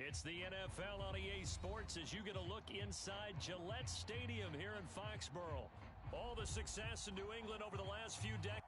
It's the NFL on EA Sports as you get a look inside Gillette Stadium here in Foxborough. All the success in New England over the last few decades.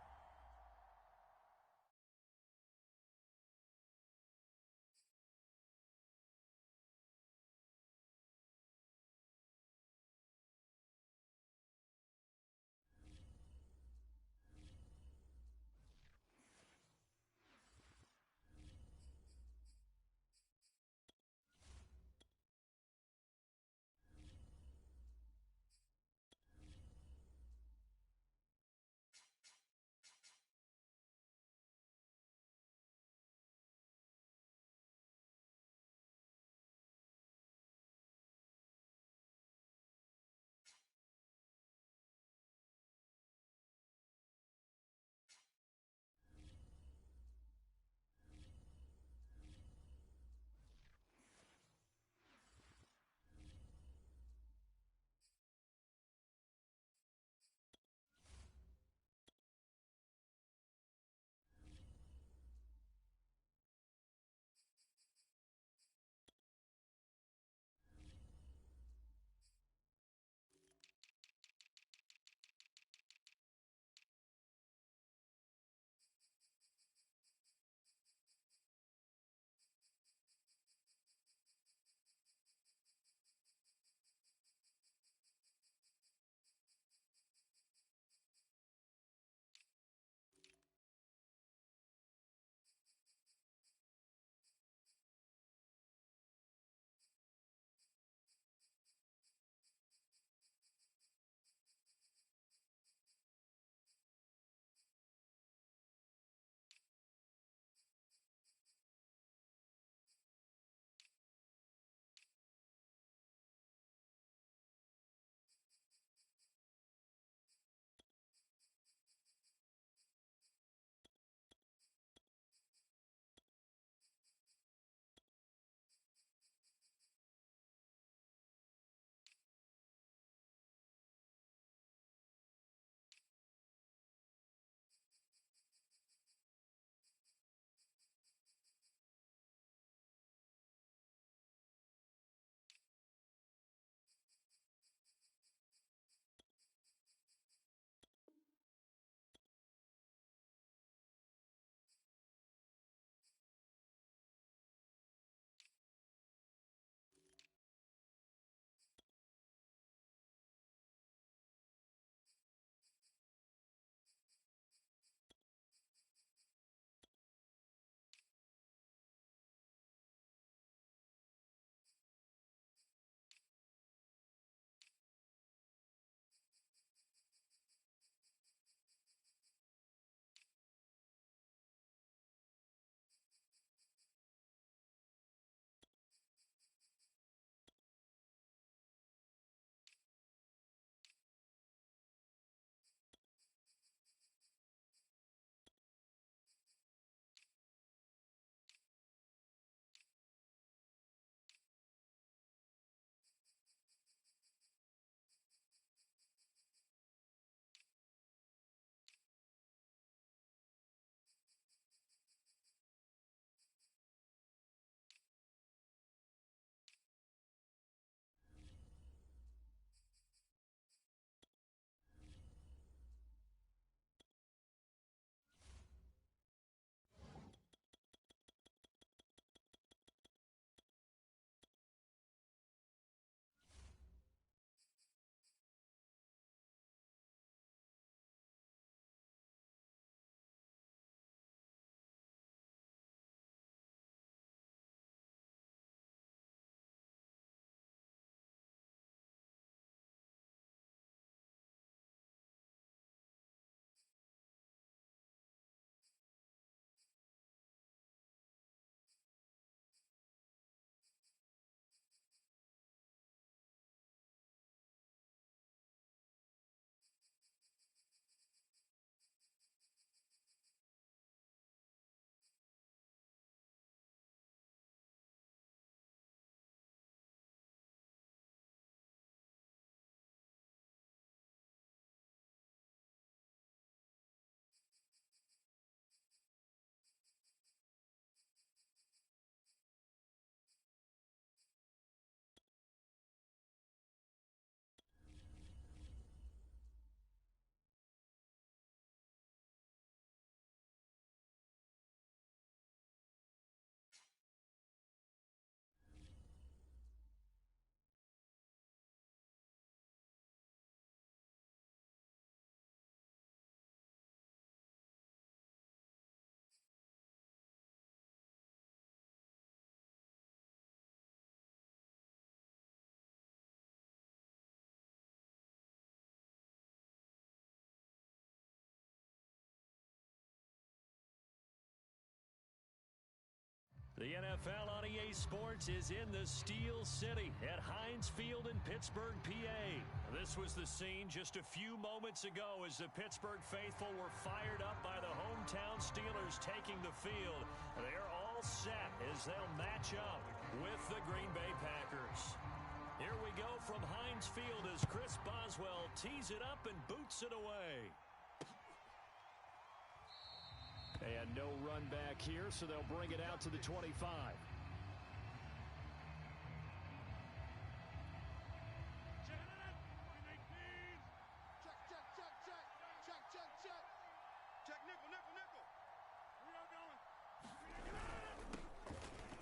The NFL on EA Sports is in the Steel City at Heinz Field in Pittsburgh, PA. This was the scene just a few moments ago as the Pittsburgh faithful were fired up by the hometown Steelers taking the field. They're all set as they'll match up with the Green Bay Packers. Here we go from Heinz Field as Chris Boswell tees it up and boots it away. And no run back here, so they'll bring it out to the 25. Check, nickel.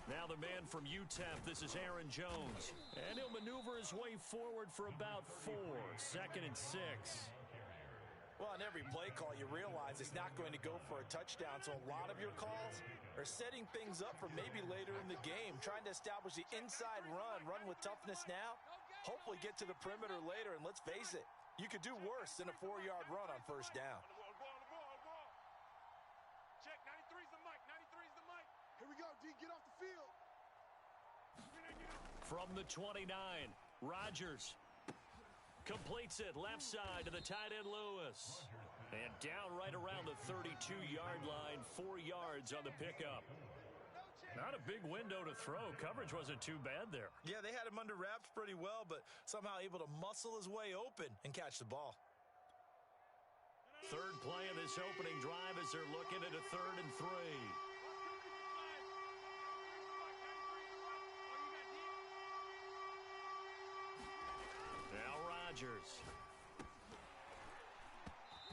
Now the man from UTEP, this is Aaron Jones. And he'll maneuver his way forward for about 4, 2nd and 6. Well, on every play call, you realize it's not going to go for a touchdown, so a lot of your calls are setting things up for maybe later in the game, trying to establish the inside run with toughness now, hopefully get to the perimeter later, and let's face it, you could do worse than a 4-yard run on first down. Check, 93's the mic, 93's the mic. Here we go, D, get off the field. From the 29, Rodgers completes it left side to the tight end Lewis. And down right around the 32-yard line, 4 yards on the pickup. Not a big window to throw. Coverage wasn't too bad there. Yeah, they had him under wraps pretty well, but somehow able to muscle his way open and catch the ball. Third play of this opening drive as they're looking at a 3rd and 3.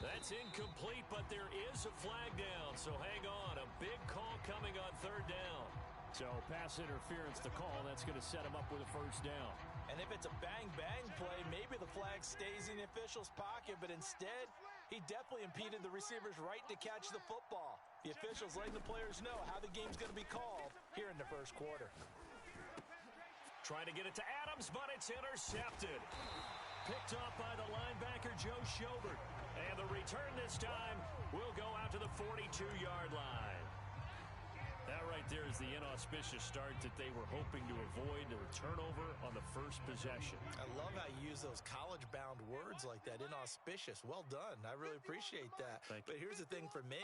That's incomplete, but there is a flag down, so hang on. A big call coming on 3rd down. So pass interference, the call, that's going to set him up with a 1st down. And if it's a bang-bang play, maybe the flag stays in the official's pocket, but instead, he definitely impeded the receiver's right to catch the football. The officials letting the players know how the game's going to be called here in the first quarter. Trying to get it to Adams, but it's intercepted. Picked off by the linebacker, Joe Schobert. And the return this time will go out to the 42-yard line. That right there is the inauspicious start that they were hoping to avoid, a turnover on the first possession. I love how you use those college-bound words like that, inauspicious. Well done. I really appreciate that. But here's the thing for me.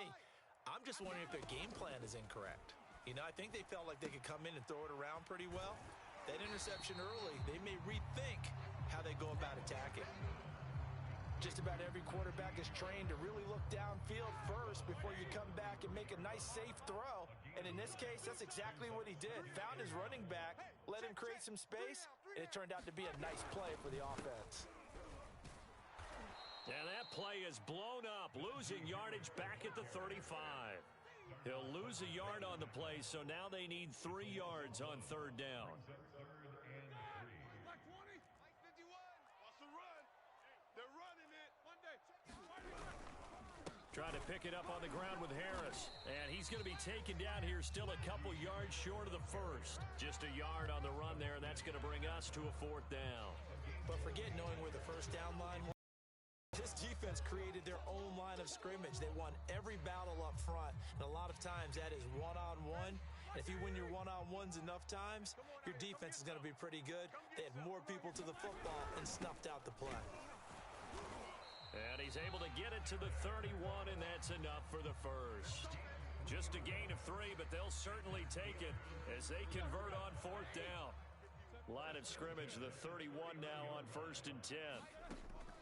I'm just wondering if their game plan is incorrect. You know, I think they felt like they could come in and throw it around pretty well. That interception early, they may rethink how they go about attacking. Just about every quarterback is trained to really look downfield first before you come back and make a nice, safe throw. And in this case, that's exactly what he did. Found his running back, let him create some space, and it turned out to be a nice play for the offense. And that play is blown up, losing yardage back at the 35. He'll lose a yard on the play, so now they need 3 yards on 3rd down. Trying to pick it up on the ground with Harris. And he's going to be taken down here, still a couple yards short of the 1st. Just a yard on the run there, and that's going to bring us to a 4th down. But forget knowing where the first down line was. This defense created their own line of scrimmage. They won every battle up front, and a lot of times that is one-on-one. And if you win your one-on-ones enough times, your defense is going to be pretty good. They had more people to the football and snuffed out the play. And he's able to get it to the 31, and that's enough for the 1st. Just a gain of 3, but they'll certainly take it as they convert on 4th down. Line of scrimmage, the 31 now on 1st and 10.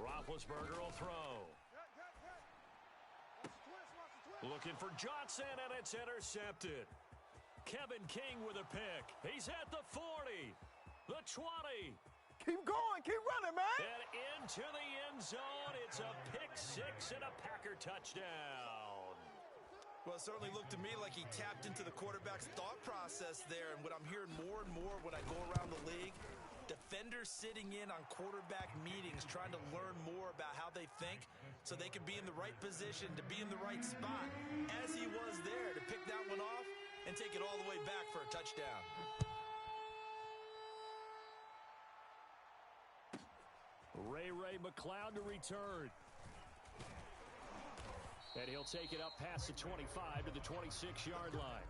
Roethlisberger will throw. Looking for Johnson, and it's intercepted. Kevin King with a pick. He's at the 40, the 20. Keep going. Keep running, man. And into the end zone. It's a pick-6 and a Packer touchdown. Well, it certainly looked to me like he tapped into the quarterback's thought process there. And what I'm hearing more and more when I go around the league, defenders sitting in on quarterback meetings trying to learn more about how they think so they can be in the right position to be in the right spot, as he was there to pick that one off and take it all the way back for a touchdown. Ray McLeod to return. And he'll take it up past the 25 to the 26-yard line.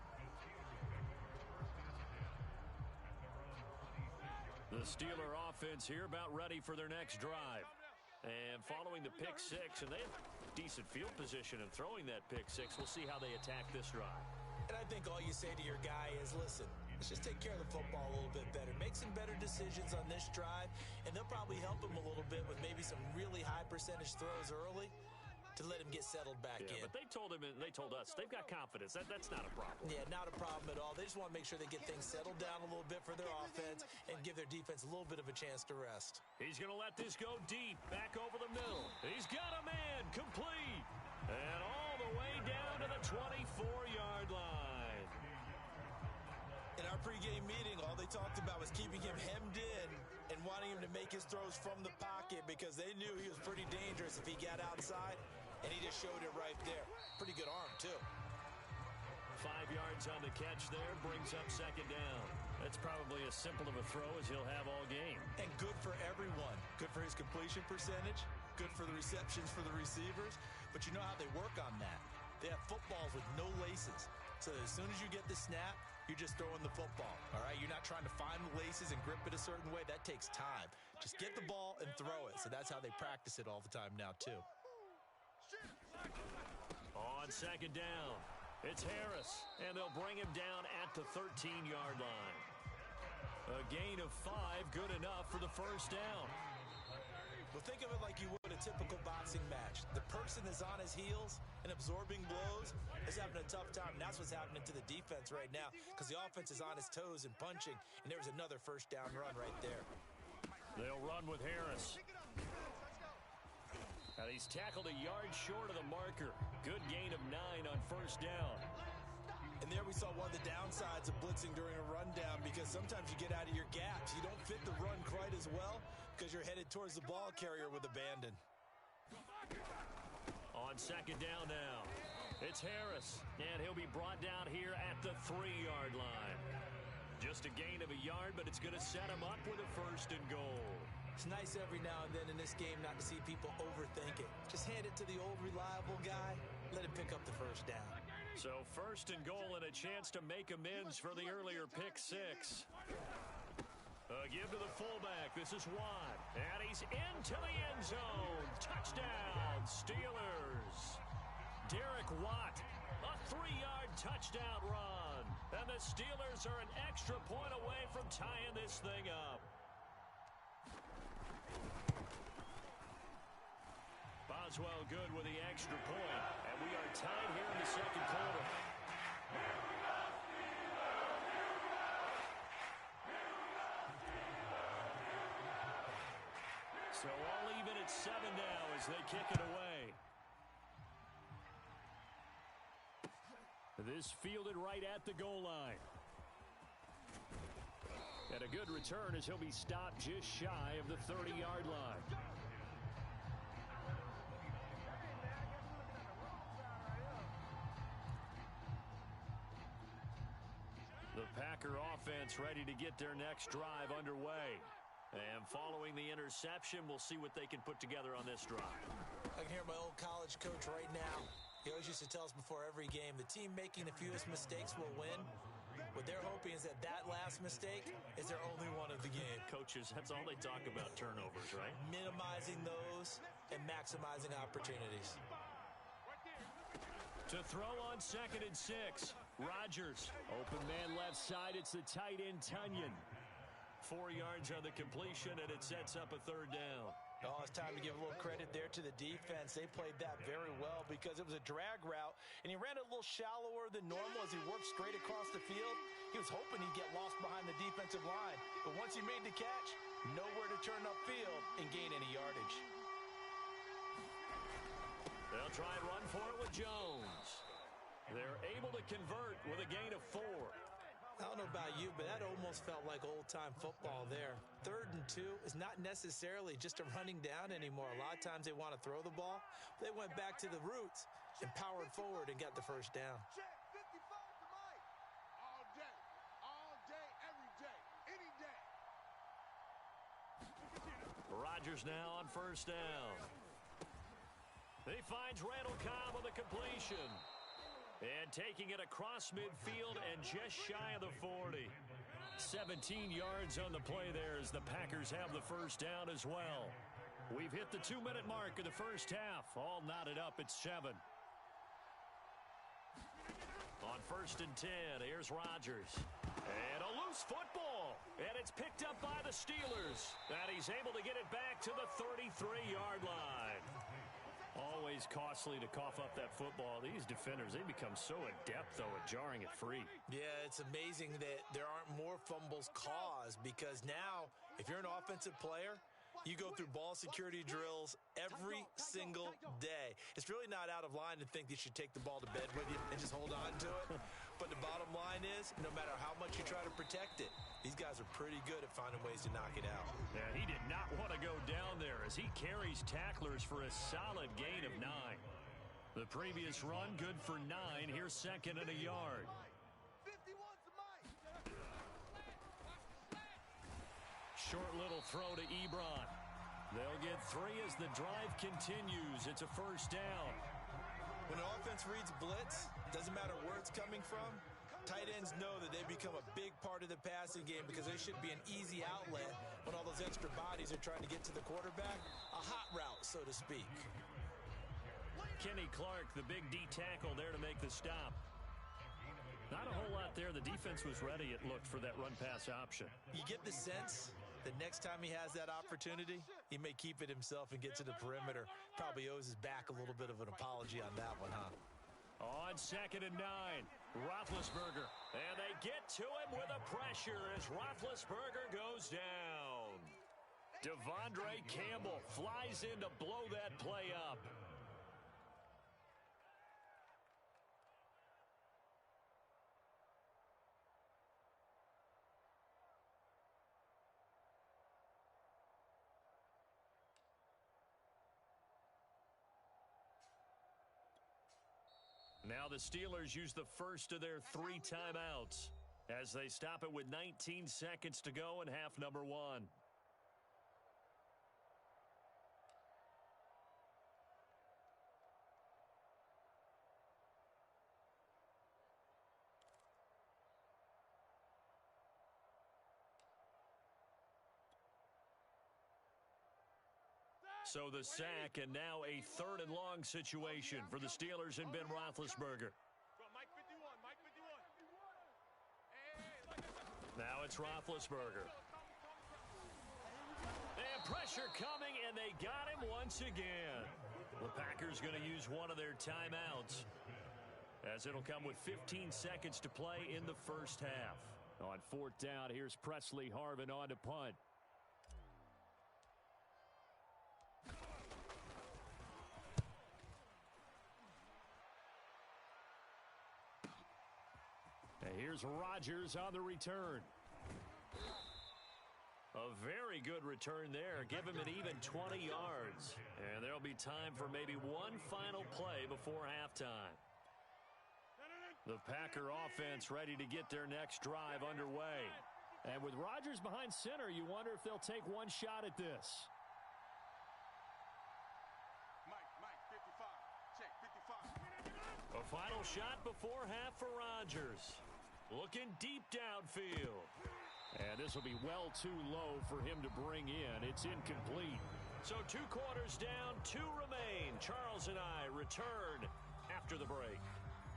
The Steeler offense here about ready for their next drive. And following the pick six, and they have decent field position and throwing that pick six. We'll see how they attack this drive. And I think all you say to your guy is, listen, let's just take care of the football a little bit better. Make some better decisions on this drive, and they'll probably help him a little bit with maybe some really high percentage throws early to let him get settled back in. But they told him, and they told us, they've got confidence. That's not a problem. Yeah, not a problem at all. They just want to make sure they get things settled down a little bit for their offense and give their defense a little bit of a chance to rest. He's going to let this go deep, back over the middle. He's got a man, complete. And all the way down to the 24-yard line. In our pregame meeting, all they talked about was keeping him hemmed in and wanting him to make his throws from the pocket because they knew he was pretty dangerous if he got outside. And he just showed it right there. Pretty good arm, too. 5 yards on the catch there, brings up second down. That's probably as simple of a throw as he'll have all game. And good for everyone. Good for his completion percentage. Good for the receptions for the receivers. But you know how they work on that. They have footballs with no laces. So as soon as you get the snap, you're just throwing the football. All right? You're not trying to find the laces and grip it a certain way. That takes time. Just get the ball and throw it. So that's how they practice it all the time now, too. On second down, it's Harris, and they'll bring him down at the 13-yard line. A gain of 5, good enough for the first down. Well, think of it like you would a typical boxing match. The person is on his heels and absorbing blows is having a tough time. And that's what's happening to the defense right now because the offense is on his toes and punching, and there was another first down run right there. They'll run with Harris. And he's tackled a yard short of the marker. Good gain of 9 on first down. And there we saw one of the downsides of blitzing during a rundown because sometimes you get out of your gaps. You don't fit the run quite as well because you're headed towards the ball carrier with abandon. On second down now, it's Harris. And he'll be brought down here at the 3-yard line. Just a gain of a yard, but it's going to set him up with a first and goal. It's nice every now and then in this game not to see people overthink it. Just hand it to the old reliable guy. Let him pick up the first down. So first and goal and a chance to make amends for the earlier pick six. Give to the fullback. This is Watt. And he's into the end zone. Touchdown, Steelers. Derek Watt, a 3-yard touchdown run. And the Steelers are an extra point away from tying this thing up. Boswell good with the extra point, and we are tied here in the second quarter. So all even at 7 now as they kick it away. This fielded right at the goal line. And a good return as he'll be stopped just shy of the 30-yard line. The Packer offense ready to get their next drive underway. And following the interception, we'll see what they can put together on this drive. I can hear my old college coach right now. He always used to tell us before every game, the team making the fewest mistakes will win. What they're hoping is that last mistake is their only one of the game. Coaches, that's all they talk about, turnovers, right? Minimizing those and maximizing opportunities. To throw on 2nd and 6. Rodgers, open man left side. It's the tight end, Tunyon. 4 yards on the completion, and it sets up a 3rd down. Oh, it's time to give a little credit there to the defense. They played that very well because it was a drag route, and he ran it a little shallower than normal as he worked straight across the field. He was hoping he'd get lost behind the defensive line, but once he made the catch, nowhere to turn upfield and gain any yardage. They'll try and run for it with Jones. They're able to convert with a gain of 4. I don't know about you, but that almost felt like old-time football there. 3rd and 2 is not necessarily just a running down anymore. A lot of times they want to throw the ball. They went back to the roots and powered forward and got the first down. Check 55 to Mike. All day, every day, any day. Rodgers now on first down. He finds Randall Cobb on the completion. And taking it across midfield and just shy of the 40. 17 yards on the play there as the Packers have the first down as well. We've hit the 2-minute mark of the first half. All knotted up at 7. On 1st and 10, here's Rodgers. And a loose football. And it's picked up by the Steelers. And he's able to get it back to the 33-yard line. Always costly to cough up that football. These defenders, they become so adept, though, at jarring it free. Yeah, it's amazing that there aren't more fumbles caused because now, if you're an offensive player, you go through ball security drills every single day. It's really not out of line to think you should take the ball to bed with you and just hold on to it. But the bottom line is, no matter how much you try to protect it, these guys are pretty good at finding ways to knock it out. Yeah, he did not want to go down there as he carries tacklers for a solid gain of 9. The previous run, good for 9. Here's 2nd and a yard. Short little throw to Ebron. They'll get 3 as the drive continues. It's a first down. When an offense reads blitz, doesn't matter where it's coming from, tight ends know that they become a big part of the passing game because they should be an easy outlet when all those extra bodies are trying to get to the quarterback. A hot route, so to speak. Kenny Clark, the big D tackle there to make the stop. Not a whole lot there. The defense was ready, it looked, for that run-pass option. You get the sense that next time he has that opportunity, he may keep it himself and get to the perimeter. Probably owes his back a little bit of an apology on that one, huh? On 2nd and 9, Roethlisberger. And they get to him with a pressure as Roethlisberger goes down. Devondre Campbell flies in to blow that play up. Now the Steelers use the first of their 3 timeouts as they stop it with 19 seconds to go in half number 1. So the sack, and now a 3rd and long situation for the Steelers and Ben Roethlisberger. Now it's Roethlisberger. And pressure coming, and they got him once again. The Packers going to use one of their timeouts, as it'll come with 15 seconds to play in the first half. On 4th down, here's Presley Harvin on to punt. And here's Rodgers on the return. A very good return there. Give him an even 20 yards. And there'll be time for maybe one final play before halftime. The Packer offense ready to get their next drive underway. And with Rodgers behind center, you wonder if they'll take one shot at this. Mike, 55. Check, 55. A final shot before half for Rodgers. Looking deep downfield. And this will be well too low for him to bring in. It's incomplete. So 2 quarters down, 2 remain. Charles and I return after the break.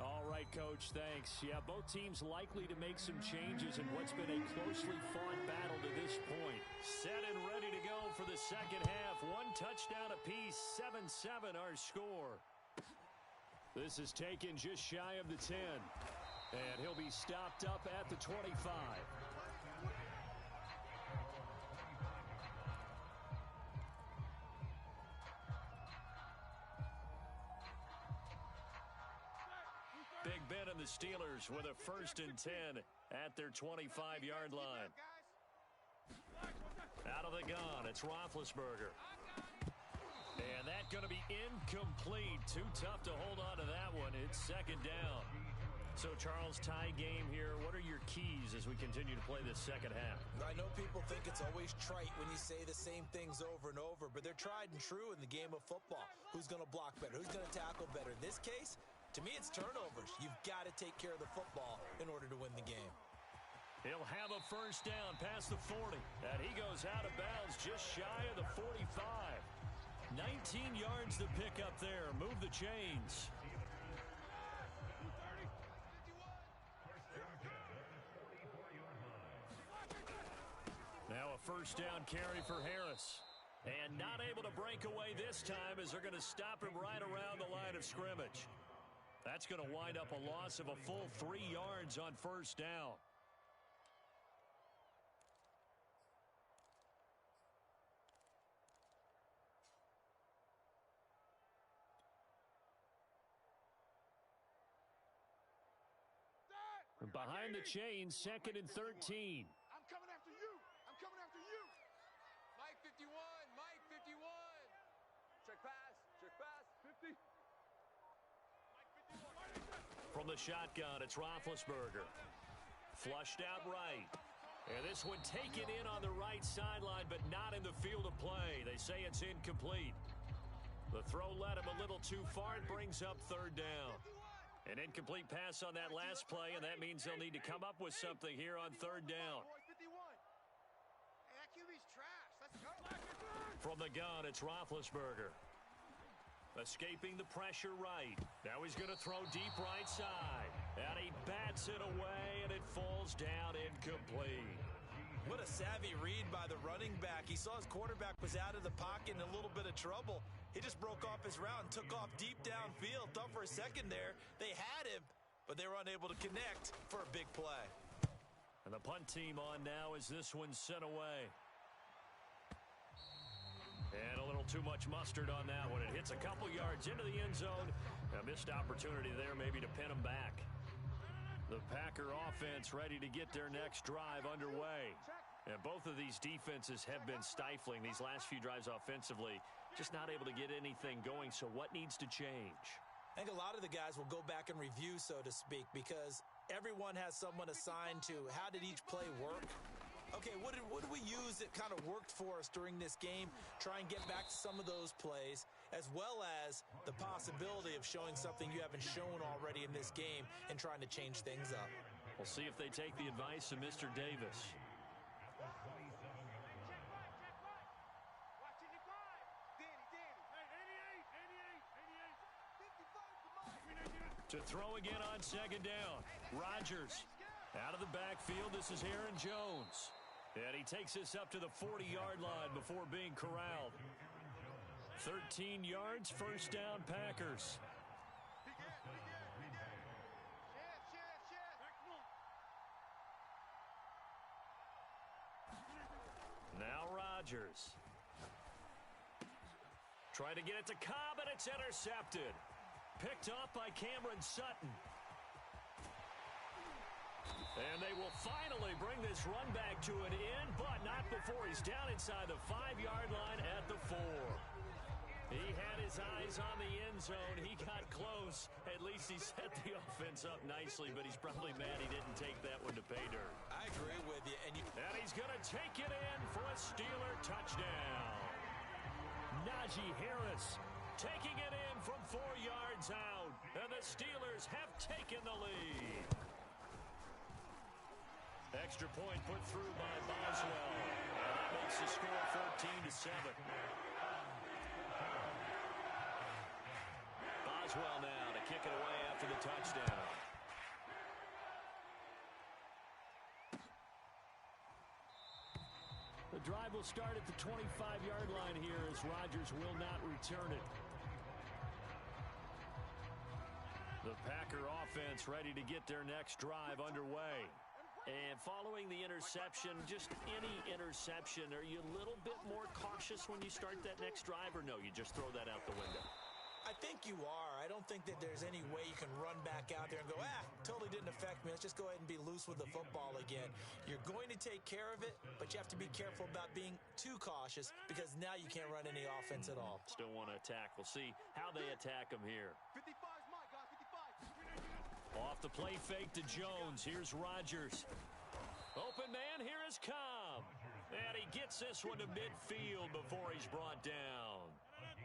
All right, Coach, thanks. Yeah, both teams likely to make some changes in what's been a closely fought battle to this point. Set and ready to go for the second half. 1 touchdown apiece, 7-7 our score. This is taken just shy of the 10. And he'll be stopped up at the 25. Big Ben and the Steelers with a 1st and 10 at their 25-yard line. Out of the gun, it's Roethlisberger. And that's going to be incomplete. Too tough to hold on to that one. It's 2nd down. So, Charles, tie game here. What are your keys as we continue to play this second half? I know people think it's always trite when you say the same things over and over, but they're tried and true in the game of football. Who's going to block better? Who's going to tackle better? In this case, to me, it's turnovers. You've got to take care of the football in order to win the game. He'll have a first down past the 40. And he goes out of bounds just shy of the 45. 19 yards to pick up there. Move the chains. Now a first down carry for Harris. And not able to break away this time as they're going to stop him right around the line of scrimmage. That's going to wind up a loss of a full 3 yards on first down. Behind the chains, 2nd and 13. I'm coming after you. I'm coming after you. Mike 51. Mike 51. Check pass. Check pass. 50. From the shotgun, it's Roethlisberger. Flushed out right. And this one taken in on the right sideline, but not in the field of play. They say it's incomplete. The throw led him a little too far. It brings up 3rd down. An incomplete pass on that last play, and that means they'll need to come up with something here on 3rd down. From the gun, it's Roethlisberger. Escaping the pressure right. Now he's going to throw deep right side. And he bats it away, and it falls down incomplete. What a savvy read by the running back. He saw his quarterback was out of the pocket in a little bit of trouble. He just broke off his route and took off deep downfield. Thought for a second there they had him, but they were unable to connect for a big play. And the punt team on now as this one's sent away. And a little too much mustard on that one. It hits a couple yards into the end zone. A missed opportunity there maybe to pin him back. The Packer offense ready to get their next drive underway. And both of these defenses have been stifling these last few drives offensively. Just not able to get anything going, so what needs to change? I think a lot of the guys will go back and review, so to speak, because everyone has someone assigned to how did each play work. Okay, what did we use that kind of worked for us during this game? Try and get back to some of those plays, as well as the possibility of showing something you haven't shown already in this game and trying to change things up. We'll see if they take the advice of Mr. Davis. To throw again on 2nd down. Rodgers out of the backfield. This is Aaron Jones. And he takes this up to the 40-yard line before being corralled. 13 yards, first down, Packers. Now Rodgers. Trying to get it to Cobb, and it's intercepted. Picked off by Cameron Sutton. And they will finally bring this run back to an end, but not before he's down inside the 5-yard line at the 4. He had his eyes on the end zone. He got close. At least he set the offense up nicely, but he's probably mad he didn't take that one to pay dirt. I agree with you. And he's going to take it in for a Steeler touchdown. Najee Harris taking it in from 4 yards out, and the Steelers have taken the lead. Extra point put through by Boswell, and that makes the score 14-7. Boswell now to kick it away after the touchdown. The drive will start at the 25-yard line here as Rodgers will not return it. The Packer offense ready to get their next drive underway. And following the interception, just any interception, are you a little bit more cautious when you start that next drive, or no, you just throw that out the window? I think you are. I don't think that there's any way you can run back out there and go, totally didn't affect me. Let's just go ahead and be loose with the football again. You're going to take care of it, but you have to be careful about being too cautious because now you can't run any offense at all. Still want to attack. We'll see how they attack him here. 55's mine, guys. 55. Off the play fake to Jones. Here's Rodgers. Open man, here is Cobb. And he gets this one to midfield before he's brought down.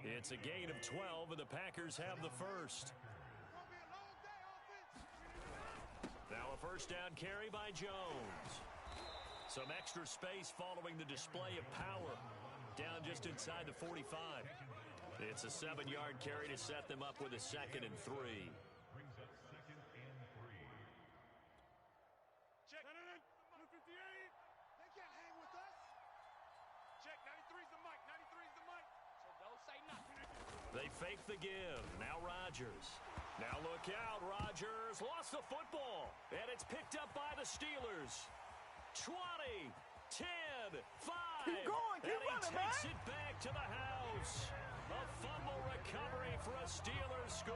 It's a gain of 12, and the Packers have the first. Now a first down carry by Jones. Some extra space following the display of power. Down just inside the 45. It's a 7-yard carry to set them up with a 2nd and 3. Check. 58. They can't hang with us. Check. 93's the mic. 93's the mic. So don't say nothing. They fake the give. Now Rodgers. Now look out. Rodgers lost the football. And it's picked up by the Steelers. 20, 10, 5. Keep going. Keep running, man. Takes it back to the house. A fumble recovery for a Steelers score.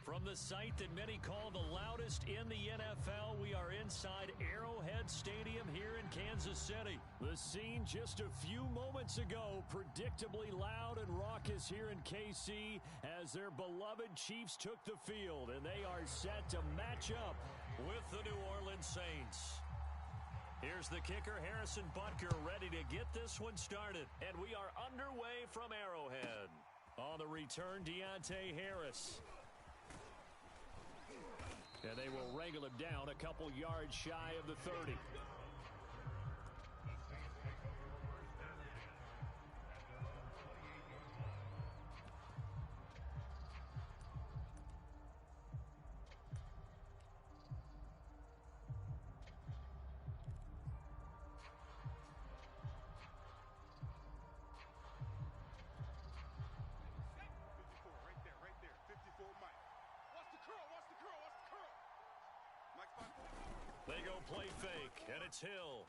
From the site that many call the loudest in the NFL, we are inside Arrowhead Stadium here in Kansas City. The scene just a few moments ago, predictably loud and raucous here in KC as their beloved Chiefs took the field, and they are set to match up with the New Orleans Saints. Here's the kicker, Harrison Butker, ready to get this one started, and we are underway from Arrowhead. On the return, Deontay Harris. And they will wrangle him down a couple yards shy of the 30. They go play fake, and it's Hill.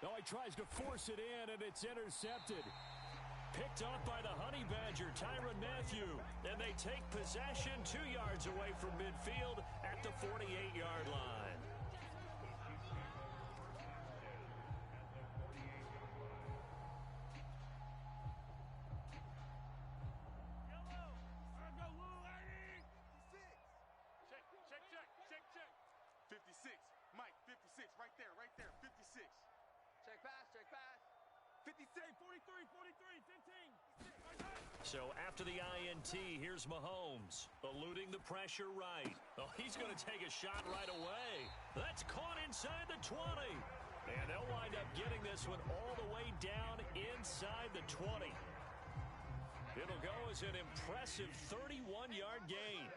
No, he tries to force it in, and it's intercepted. Picked off by the Honey Badger, Tyrann Mathieu. And they take possession 2 yards away from midfield at the 48-yard line. So after the INT, here's Mahomes, eluding the pressure right. Oh, he's going to take a shot right away. That's caught inside the 20. And they'll wind up getting this one all the way down inside the 20. It'll go as an impressive 31-yard gain.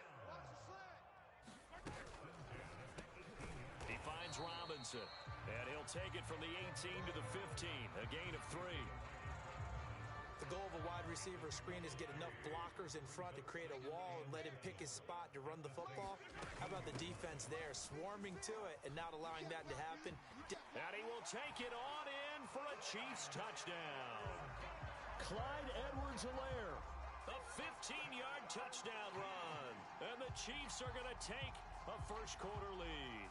He finds Robinson, and he'll take it from the 18 to the 15, a gain of 3. The goal of a wide receiver screen is get enough blockers in front to create a wall and let him pick his spot to run the football. How about the defense there, swarming to it and not allowing that to happen? And he will take it on in for a Chiefs touchdown. Clyde Edwards-Helaire, a 15-yard touchdown run. And the Chiefs are going to take a first-quarter lead.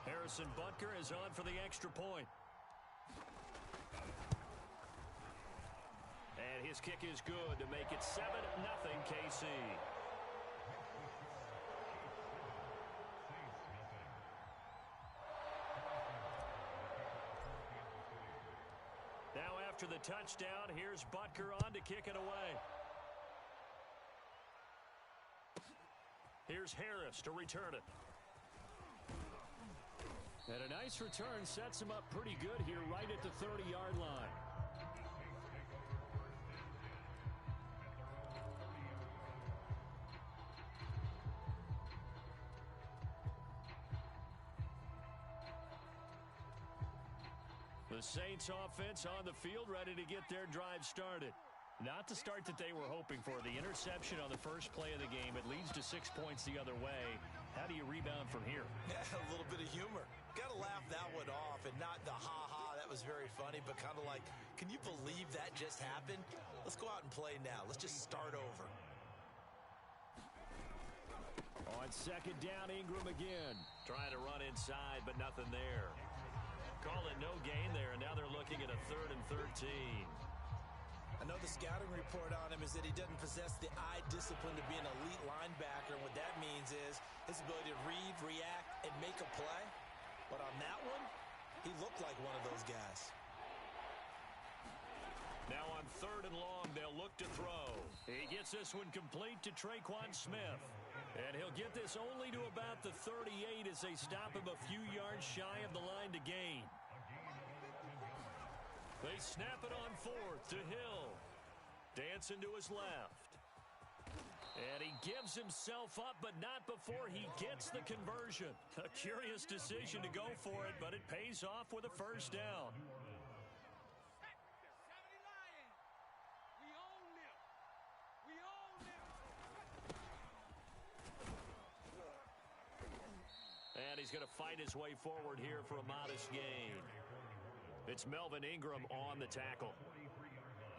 Harrison Butker is on for the extra point. And his kick is good to make it 7-0 KC. Now after the touchdown, here's Butker on to kick it away. Here's Harris to return it. And a nice return sets him up pretty good here right at the 30-yard line. The Saints offense on the field ready to get their drive started. Not the start that they were hoping for. The interception on the first play of the game. It leads to 6 points the other way. How do you rebound from here? Yeah, a little bit of humor. Got to laugh that one off and not the ha-ha, that was very funny, but kind of like, can you believe that just happened? Let's go out and play now. Let's just start over. On second down, Ingram again. Trying to run inside, but nothing there. Call it no gain there, and now they're looking at a 3rd and 13. I know the scouting report on him is that he doesn't possess the eye discipline to be an elite linebacker. And what that means is his ability to read, react, and make a play. But on that one, he looked like one of those guys. Now on 3rd and long, they'll look to throw. He gets this one complete to Traquan Smith. And he'll get this only to about the 38 as they stop him a few yards shy of the line to gain. They snap it on 4th to Hill. Dancing to his left. And he gives himself up, but not before he gets the conversion. A curious decision to go for it, but it pays off with a first down. And he's going to fight his way forward here for a modest gain. It's Melvin Ingram on the tackle.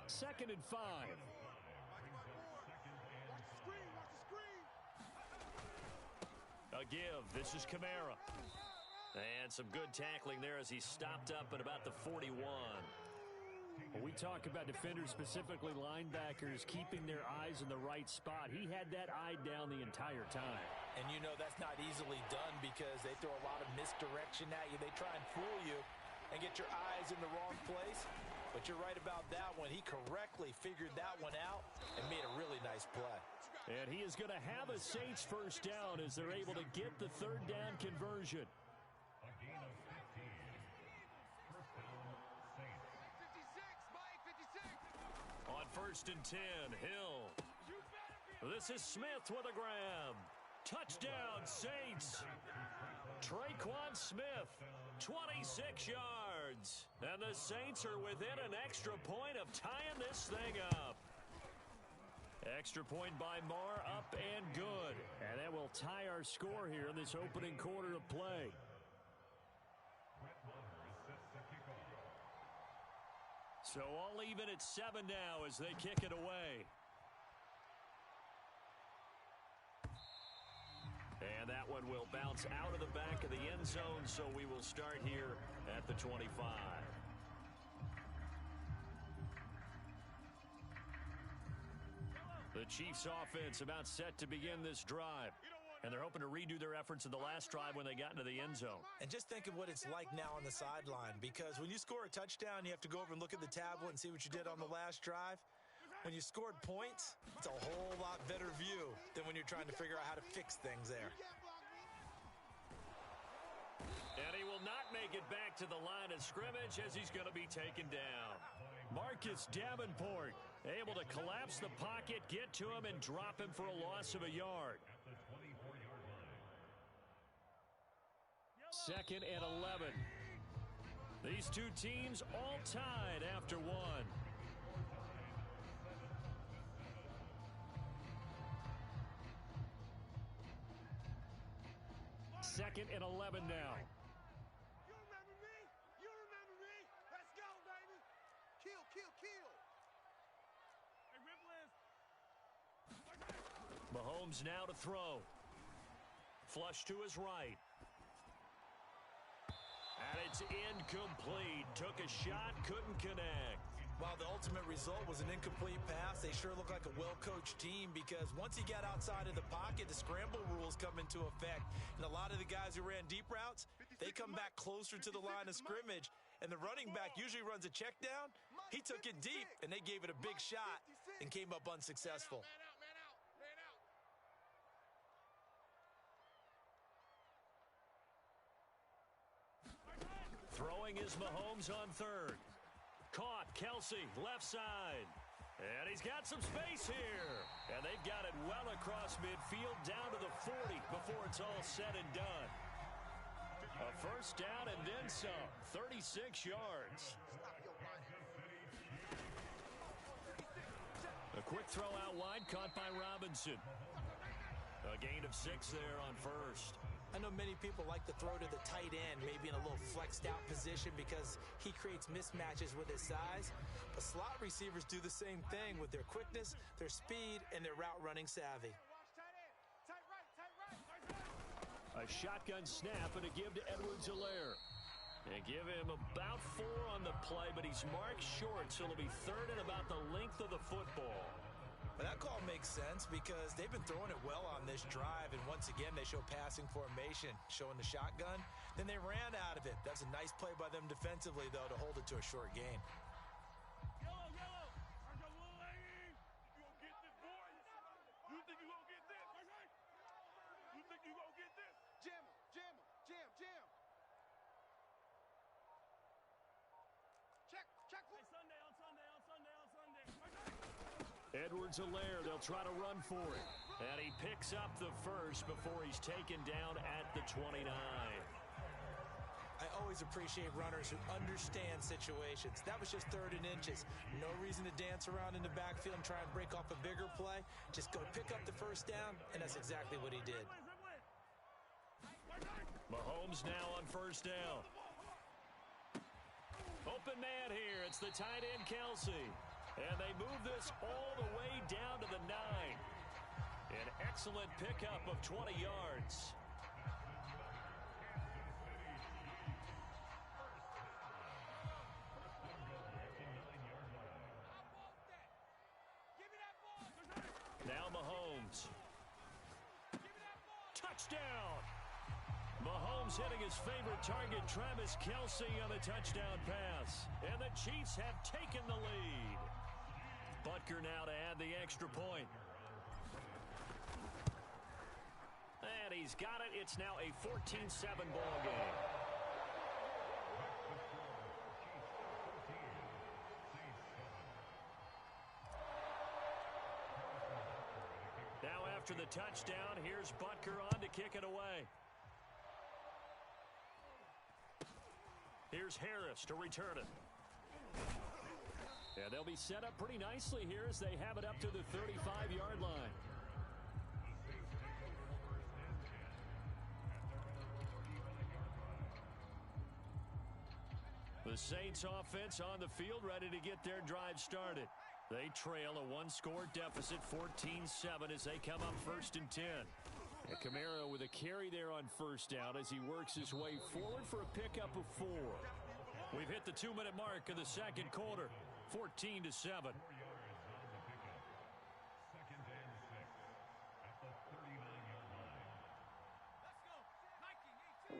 2nd and 5. A give. This is Kamara. And some good tackling there as he stopped up at about the 41. When we talk about defenders, specifically linebackers, keeping their eyes in the right spot, he had that eye down the entire time. And you know that's not easily done because they throw a lot of misdirection at you. They try and fool you and get your eyes in the wrong place. But you're right about that one. He correctly figured that one out and made a really nice play. And he is going to have a Saints first down as they're able to get the third down conversion. On 1st and 10, Hill. This is Smith with a grab. Touchdown, Saints. Traquan Smith, 26 yards. And the Saints are within an extra point of tying this thing up. Extra point by Marr, up and good. And that will tie our score here in this opening quarter of play. So all even at 7 now as they kick it away. And that one will bounce out of the back of the end zone, so we will start here at the 25. The Chiefs offense about set to begin this drive. And they're hoping to redo their efforts in the last drive when they got into the end zone. And just think of what it's like now on the sideline, because when you score a touchdown, you have to go over and look at the tablet and see what you did on the last drive. When you scored points, it's a whole lot better view than when you're trying to figure out how to fix things there. And he will not make it back to the line of scrimmage as he's going to be taken down. Marcus Davenport able to collapse the pocket, get to him, and drop him for a loss of a yard. 2nd and 11. These two teams all tied after one. 2nd and 11 now. You remember me? You remember me? Let's go, baby. Kill, kill, kill. Hey, Rip Mahomes now to throw. Flush to his right. And it's incomplete. Took a shot, couldn't connect. While the ultimate result was an incomplete pass, they sure look like a well-coached team because once he got outside of the pocket, the scramble rules come into effect. And a lot of the guys who ran deep routes, they come back closer to the line of scrimmage. And the running back usually runs a check down. He took it deep, and they gave it a big shot and came up unsuccessful. Throwing is Mahomes on 3rd. Caught, Kelsey, left side. And he's got some space here. And they've got it well across midfield down to the 40 before it's all said and done. A first down and then some. 36 yards. A quick throw out wide, caught by Robinson. A gain of 6 there on 1st. I know many people like to throw to the tight end, maybe in a little flexed out position because he creates mismatches with his size. But slot receivers do the same thing with their quickness, their speed, and their route running savvy. A shotgun snap and a give to Edwards-Helaire. They give him about 4 on the play, but he's marked short, so it'll be 3rd and about the length of the football. But that call makes sense because they've been throwing it well on this drive, and once again, they show passing formation, showing the shotgun. Then they ran out of it. That's a nice play by them defensively, though, to hold it to a short gain. Yellow, yellow. I got little lane. You gonna get this, boy? You think you gonna get this? You think you gonna get this? Jam him, jam him, jam, jam. Check, check. Hey, Sunday, on Sunday, on Sunday, on Sunday. Edwards-Helaire, they'll try to run for it. And he picks up the first before he's taken down at the 29. I always appreciate runners who understand situations. That was just 3rd and inches. No reason to dance around in the backfield and try and break off a bigger play. Just go pick up the first down, and that's exactly what he did. Mahomes now on 1st down. Open man here. It's the tight end, Kelsey. And they move this all the way down to the 9. An excellent pickup of 20 yards. yards. Touchdown. Mahomes hitting his favorite target, Travis Kelce, on the touchdown pass. And the Chiefs have taken the lead. Butker now to add the extra point. And he's got it. It's now a 14-7 ball game. Now after the touchdown, here's Butker on to kick it away. Here's Harris to return it. Yeah, they'll be set up pretty nicely here as they have it up to the 35-yard line. The Saints offense on the field ready to get their drive started. They trail a one-score deficit, 14-7, as they come up 1st and 10. And Kamara with a carry there on first down as he works his way forward for a pickup of 4. We've hit the 2-minute mark of the second quarter, 14-7.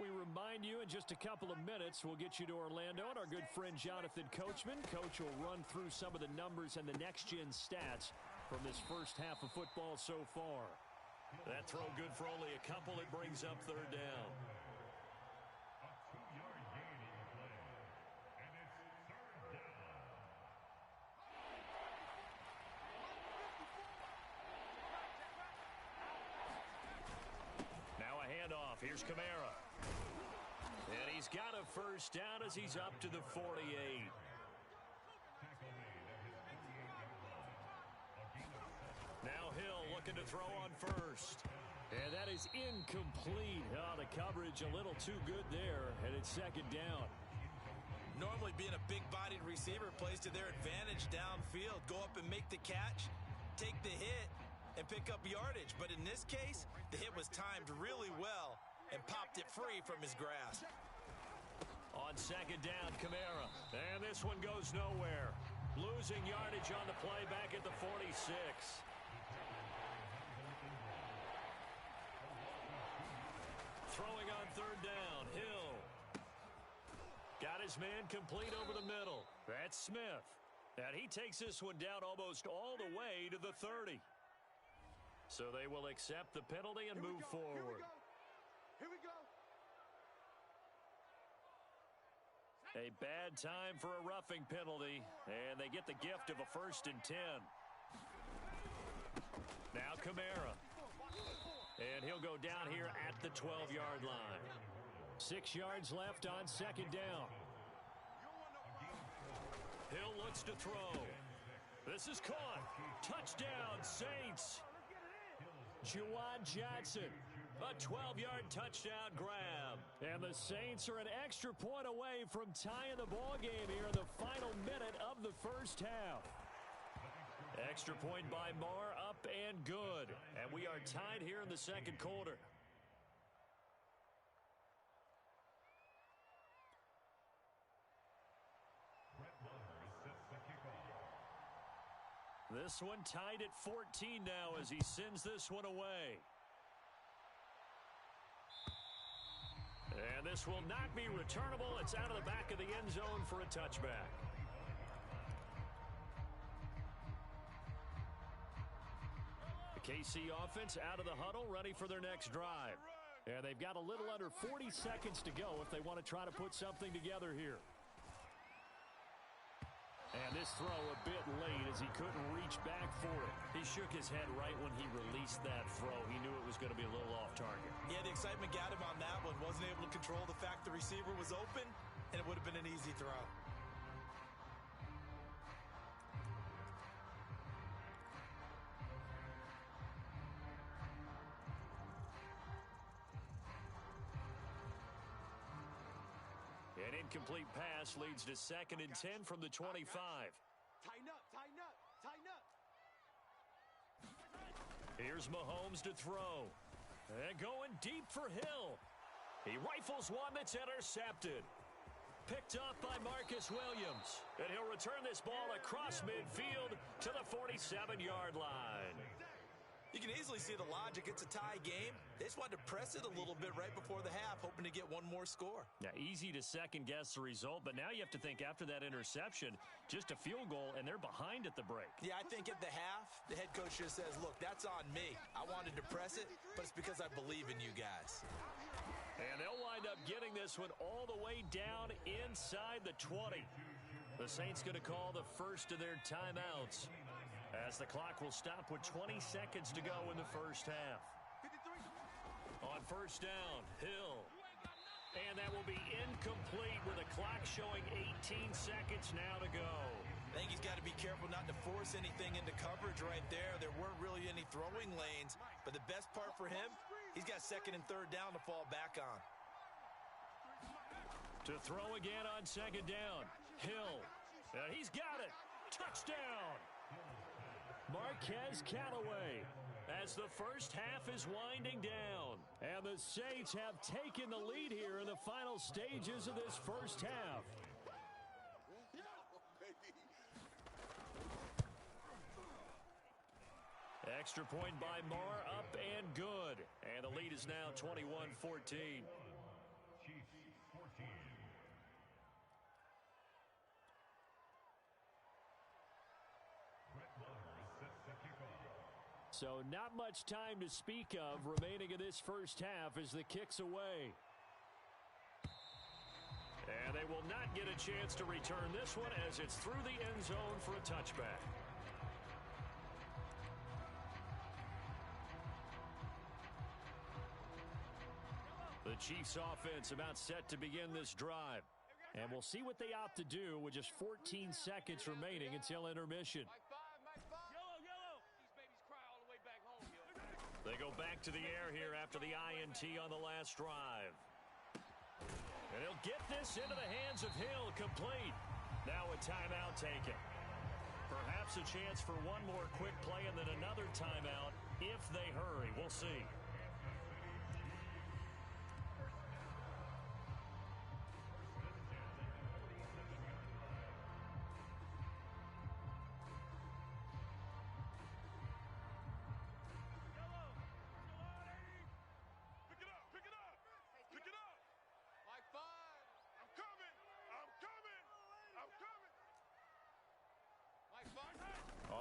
We remind you in just a couple of minutes we'll get you to Orlando and our good friend Jonathan Coachman. Coach will run through some of the numbers and the next-gen stats from this first half of football so far. That throw good for only a couple. It brings up 3rd down. Now a handoff. Here's Kamara. And he's got a first down as he's up to the 48. Now Hill looking to throw on first. And that is incomplete. Oh, the coverage a little too good there, and it's 2nd down. Normally being a big-bodied receiver plays to their advantage downfield. Go up and make the catch, take the hit, and pick up yardage. But in this case, the hit was timed really well and popped it free from his grasp. On 2nd down, Kamara. And this one goes nowhere. Losing yardage on the play back at the 46. Throwing on 3rd down, Hill. Got his man complete over the middle. That's Smith. And he takes this one down almost all the way to the 30. So they will accept the penalty and move forward. Here we go. A bad time for a roughing penalty, and they get the gift of a 1st and 10. Now Kamara. And he'll go down here at the 12-yard line. 6 yards left on 2nd down. Hill looks to throw. This is caught. Touchdown, Saints. Juwan Johnson. A 12-yard touchdown grab. And the Saints are an extra point away from tying the ball game here in the final minute of the first half. Extra point by Marr, up and good. And we are tied here in the second quarter. This one tied at 14 now as he sends this one away. And this will not be returnable. It's out of the back of the end zone for a touchback. The KC offense out of the huddle, ready for their next drive. And they've got a little under 40 seconds to go if they want to try to put something together here. And this throw a bit late as he couldn't reach back for it. He shook his head right when he released that throw. He knew it was going to be a little off target. Yeah, the excitement got him on that one. Wasn't able to control the fact the receiver was open, and it would have been an easy throw. An incomplete pass leads to 2nd and 10 from the 25. Tighten up, tighten up, tighten up. Here's Mahomes to throw. And going deep for Hill. He rifles one that's intercepted. Picked up by Marcus Williams. And he'll return this ball across midfield to the 47-yard line. You can easily see the logic. It's a tie game. They just wanted to press it a little bit right before the half, hoping to get one more score. Yeah, easy to second-guess the result, but now you have to think after that interception, just a field goal, and they're behind at the break. Yeah, I think at the half, the head coach just says, look, that's on me. I wanted to press it, but it's because I believe in you guys. And they'll wind up getting this one all the way down inside the 20. The Saints going to call the first of their timeouts, as the clock will stop with 20 seconds to go in the first half. On first down, Hill. And that will be incomplete with the clock showing 18 seconds now to go. I think he's got to be careful not to force anything into coverage right there. There weren't really any throwing lanes, but the best part for him, he's got second and third down to fall back on. To throw again on second down, Hill. And he's got it. Touchdown. Marquez Callaway, as the first half is winding down. And the Saints have taken the lead here in the final stages of this first half. Extra point by Marr, up and good. And the lead is now 21-14. So not much time to speak of remaining in this first half as the kick's away. And they will not get a chance to return this one as it's through the end zone for a touchback. The Chiefs offense about set to begin this drive. And we'll see what they opt to do with just 14 seconds remaining until intermission. They go back to the air here after the INT on the last drive. And he'll get this into the hands of Hill, complete. Now a timeout taken. Perhaps a chance for one more quick play and then another timeout if they hurry. We'll see.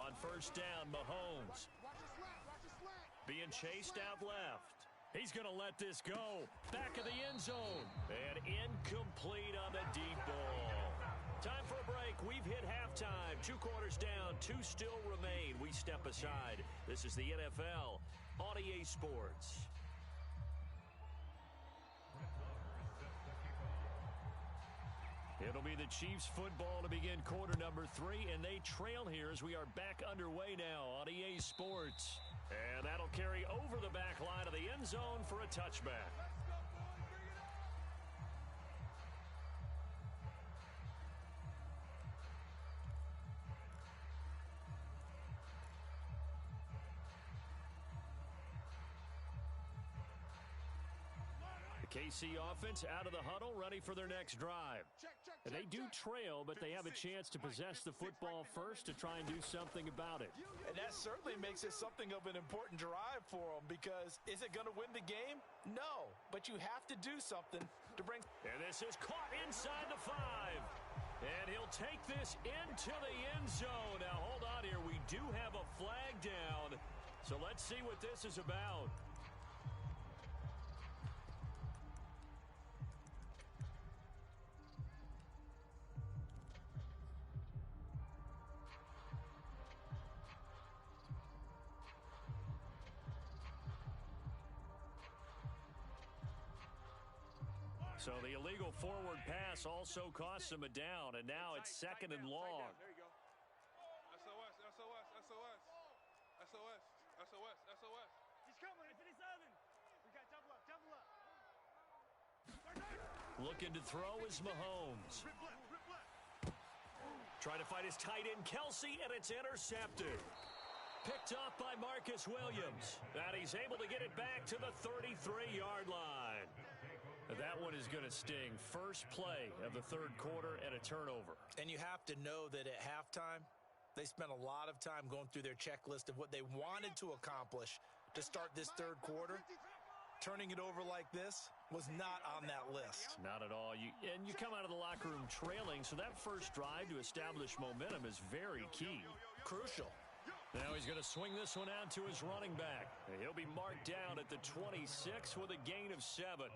On first down, Mahomes being chased out left. He's going to let this go. Back of the end zone. And incomplete on the deep ball. Time for a break. We've hit halftime. 2 quarters down. 2 still remain. We step aside. This is the NFL on EA Sports. It'll be the Chiefs football to begin quarter number 3, and they trail here as we are back underway now on EA Sports. And that'll carry over the back line of the end zone for a touchback. KC offense out of the huddle, ready for their next drive. And they do trail, but they have a chance to possess the football first to try and do something about it. And that certainly makes it something of an important drive for them, because is it going to win the game? No, but you have to do something to bring. And this is caught inside the 5. And he'll take this into the end zone. Now, hold on here. We do have a flag down. So let's see what this is about. So the illegal forward pass also costs him a down, and now it's second and long. There you go. SOS, SOS, SOS. SOS, SOS, SOS. He's coming, 57. We got double up, double up. Looking to throw is Mahomes. Trying to fight his tight end, Kelsey, and it's intercepted. Picked off by Marcus Williams. And he's able to get it back to the 33-yard line. That one is going to sting. First play of the third quarter and a turnover. And you have to know that at halftime, They spent a lot of time going through their checklist of what they wanted to accomplish to start this third quarter. Turning it over like this was not on that list. Not at all. You come out of the locker room trailing, so that first drive to establish momentum is very key. Crucial. Now he's going to swing this one out to his running back. He'll be marked down at the 26 with a gain of 7.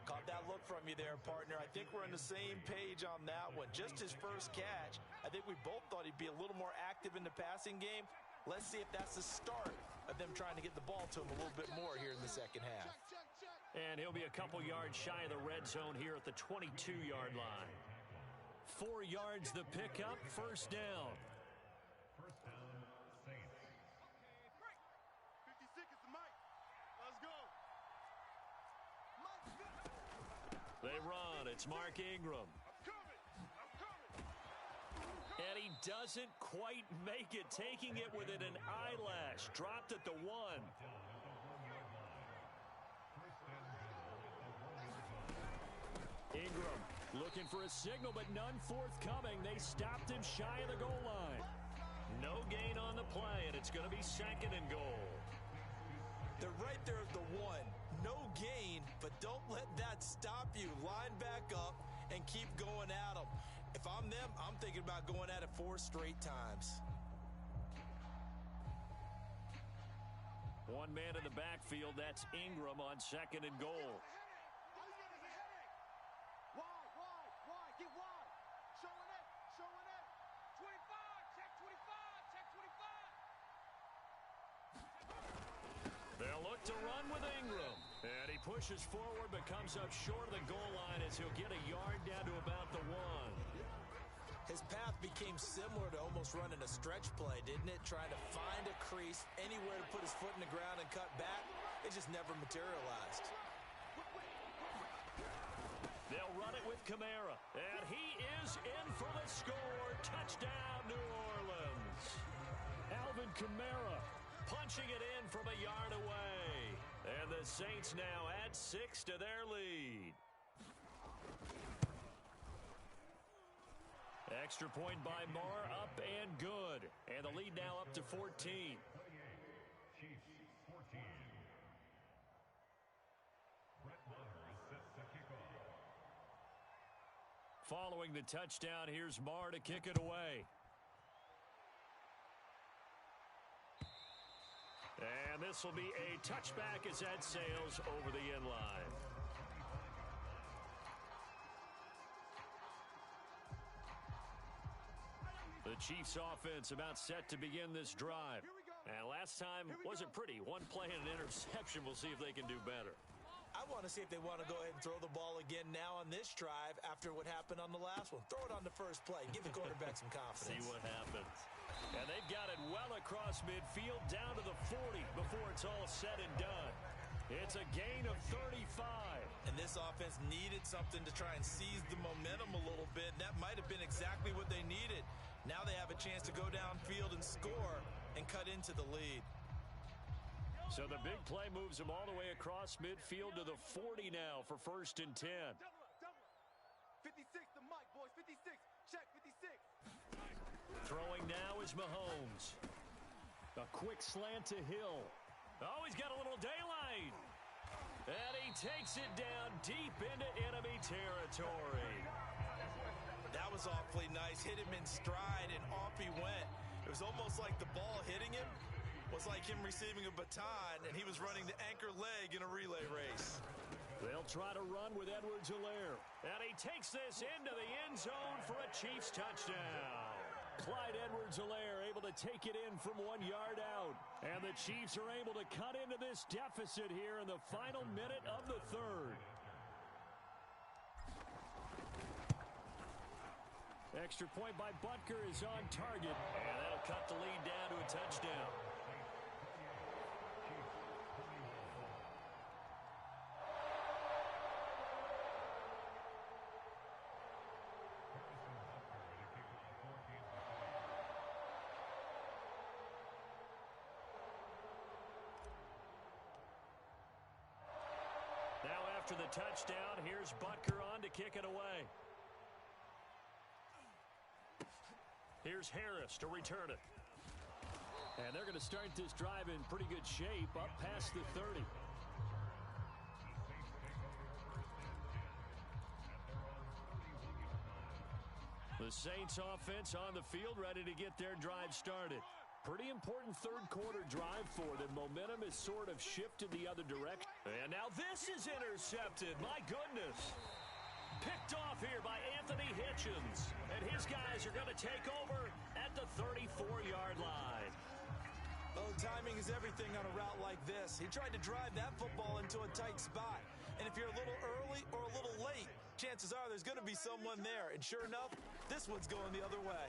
Caught that look from you there, partner. I think we're on the same page on that one. Just his first catch. I think we both thought he'd be a little more active in the passing game. Let's see if that's the start of them trying to get the ball to him a little bit more here in the second half. And he'll be a couple yards shy of the red zone here at the 22-yard line. 4 yards the pickup, first down. First down, Saints. 56 is the mic. Let's go. They run. It's Mark Ingram. I'm coming. And he doesn't quite make it, taking it within an eyelash. Dropped at the 1. Ingram looking for a signal, but none forthcoming. They stopped him shy of the goal line. No gain on the play, and it's going to be 2nd and goal. They're right there at the 1. No gain, but don't let that stop you. Line back up and keep going at them. If I'm them, I'm thinking about going at it 4 straight times. One man in the backfield. That's Ingram on 2nd and goal. Wide. Get wide. Showing it. 25. Check 25. Check 25. They'll look to run with Ingram. And he pushes forward but comes up short of the goal line as he'll get a yard down to about the 1. His path became similar to almost running a stretch play, didn't it? Trying to find a crease, anywhere to put his foot in the ground and cut back. It just never materialized. They'll run it with Kamara. And he is in for the score. Touchdown, New Orleans. Alvin Kamara punching it in from a yard away. And the Saints now add 6 to their lead. Extra point by Marr, up and good. And the lead now up to 14. Chiefs 14. Brett Maher sets the kickoff. Following the touchdown, here's Marr to kick it away. And this will be a touchback as that sails over the end line. The Chiefs offense about set to begin this drive. And last time wasn't pretty. One play and an interception. We'll see if they can do better. I want to see if they want to go ahead and throw the ball again now on this drive after what happened on the last one. Throw it on the first play. Give the quarterback some confidence. See what happens. And they've got it well across midfield down to the 40 before it's all said and done. It's a gain of 35. And this offense needed something to try and seize the momentum a little bit. That might have been exactly what they needed. Now they have a chance to go downfield and score and cut into the lead. So the big play moves them all the way across midfield to the 40 now for 1st and 10. Double up. 56 the mic, boys. 56. Check 56. Throwing now is Mahomes. A quick slant to Hill. Oh, he's got a little daylight. And he takes it down deep into enemy territory. That was awfully nice. Hit him in stride, and off he went. It was almost like the ball hitting him was like him receiving a baton, and he was running the anchor leg in a relay race. They'll try to run with Edwards-Helaire. And he takes this into the end zone for a Chiefs touchdown. Clyde Edwards-Helaire able to take it in from 1 yard out. And the Chiefs are able to cut into this deficit here in the final minute of the third. Extra point by Butker is on target. And that'll cut the lead down to a touchdown. Now after the touchdown, here's Butker on to kick it away. Here's Harris to return it. And they're going to start this drive in pretty good shape up past the 30. The Saints offense on the field ready to get their drive started. Pretty important third quarter drive for them. Momentum is sort of shifted the other direction. And now this is intercepted. My goodness. Picked off here by Anthony Hitchens. And his guys are going to take over at the 34-yard line. Oh, timing is everything on a route like this. He tried to drive that football into a tight spot. And if you're a little early or a little late, chances are there's going to be someone there. And sure enough, this one's going the other way.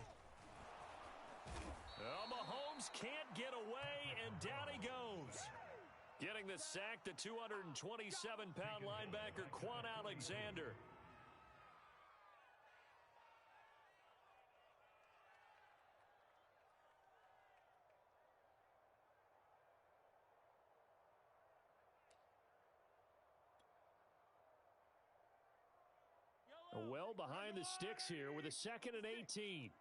Mahomes can't get away, and down he goes. Getting the sack, the 227-pound linebacker, Quan Alexander. Well behind the sticks here with a 2nd and 18.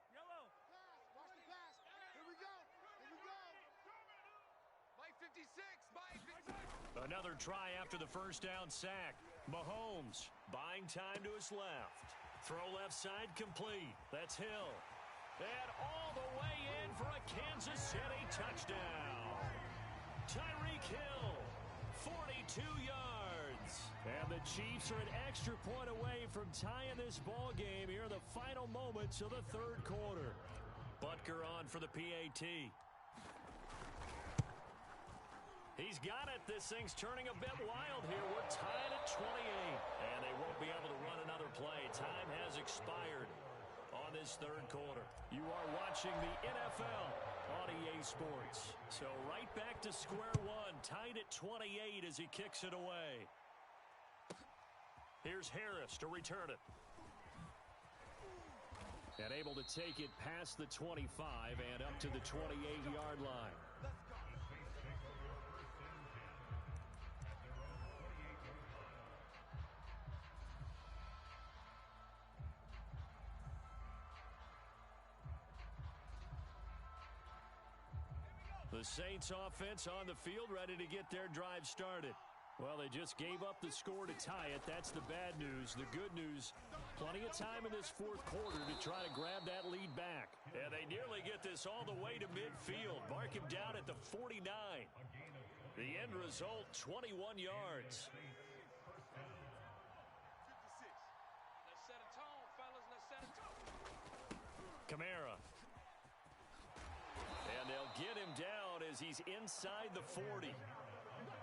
Another try after the first down sack. Mahomes buying time to his left. Throw left side complete. That's Hill. And all the way in for a Kansas City touchdown. Tyreek Hill, 42 yards. And the Chiefs are an extra point away from tying this ball game here in the final moments of the third quarter. Butker on for the PAT. He's got it. This thing's turning a bit wild here. We're tied at 28. And they won't be able to run another play. Time has expired on this third quarter. You are watching the NFL on EA Sports. So right back to square one. Tied at 28 as he kicks it away. Here's Harris to return it. And able to take it past the 25 and up to the 28-yard line. The Saints offense on the field ready to get their drive started. Well, they just gave up the score to tie it. That's the bad news. The good news, plenty of time in this fourth quarter to try to grab that lead back. And they nearly get this all the way to midfield. Mark him down at the 49. The end result, 21 yards. Let's set a tone, fellas. Let's set a tone. Kamara. And they'll get him down as he's inside the 40.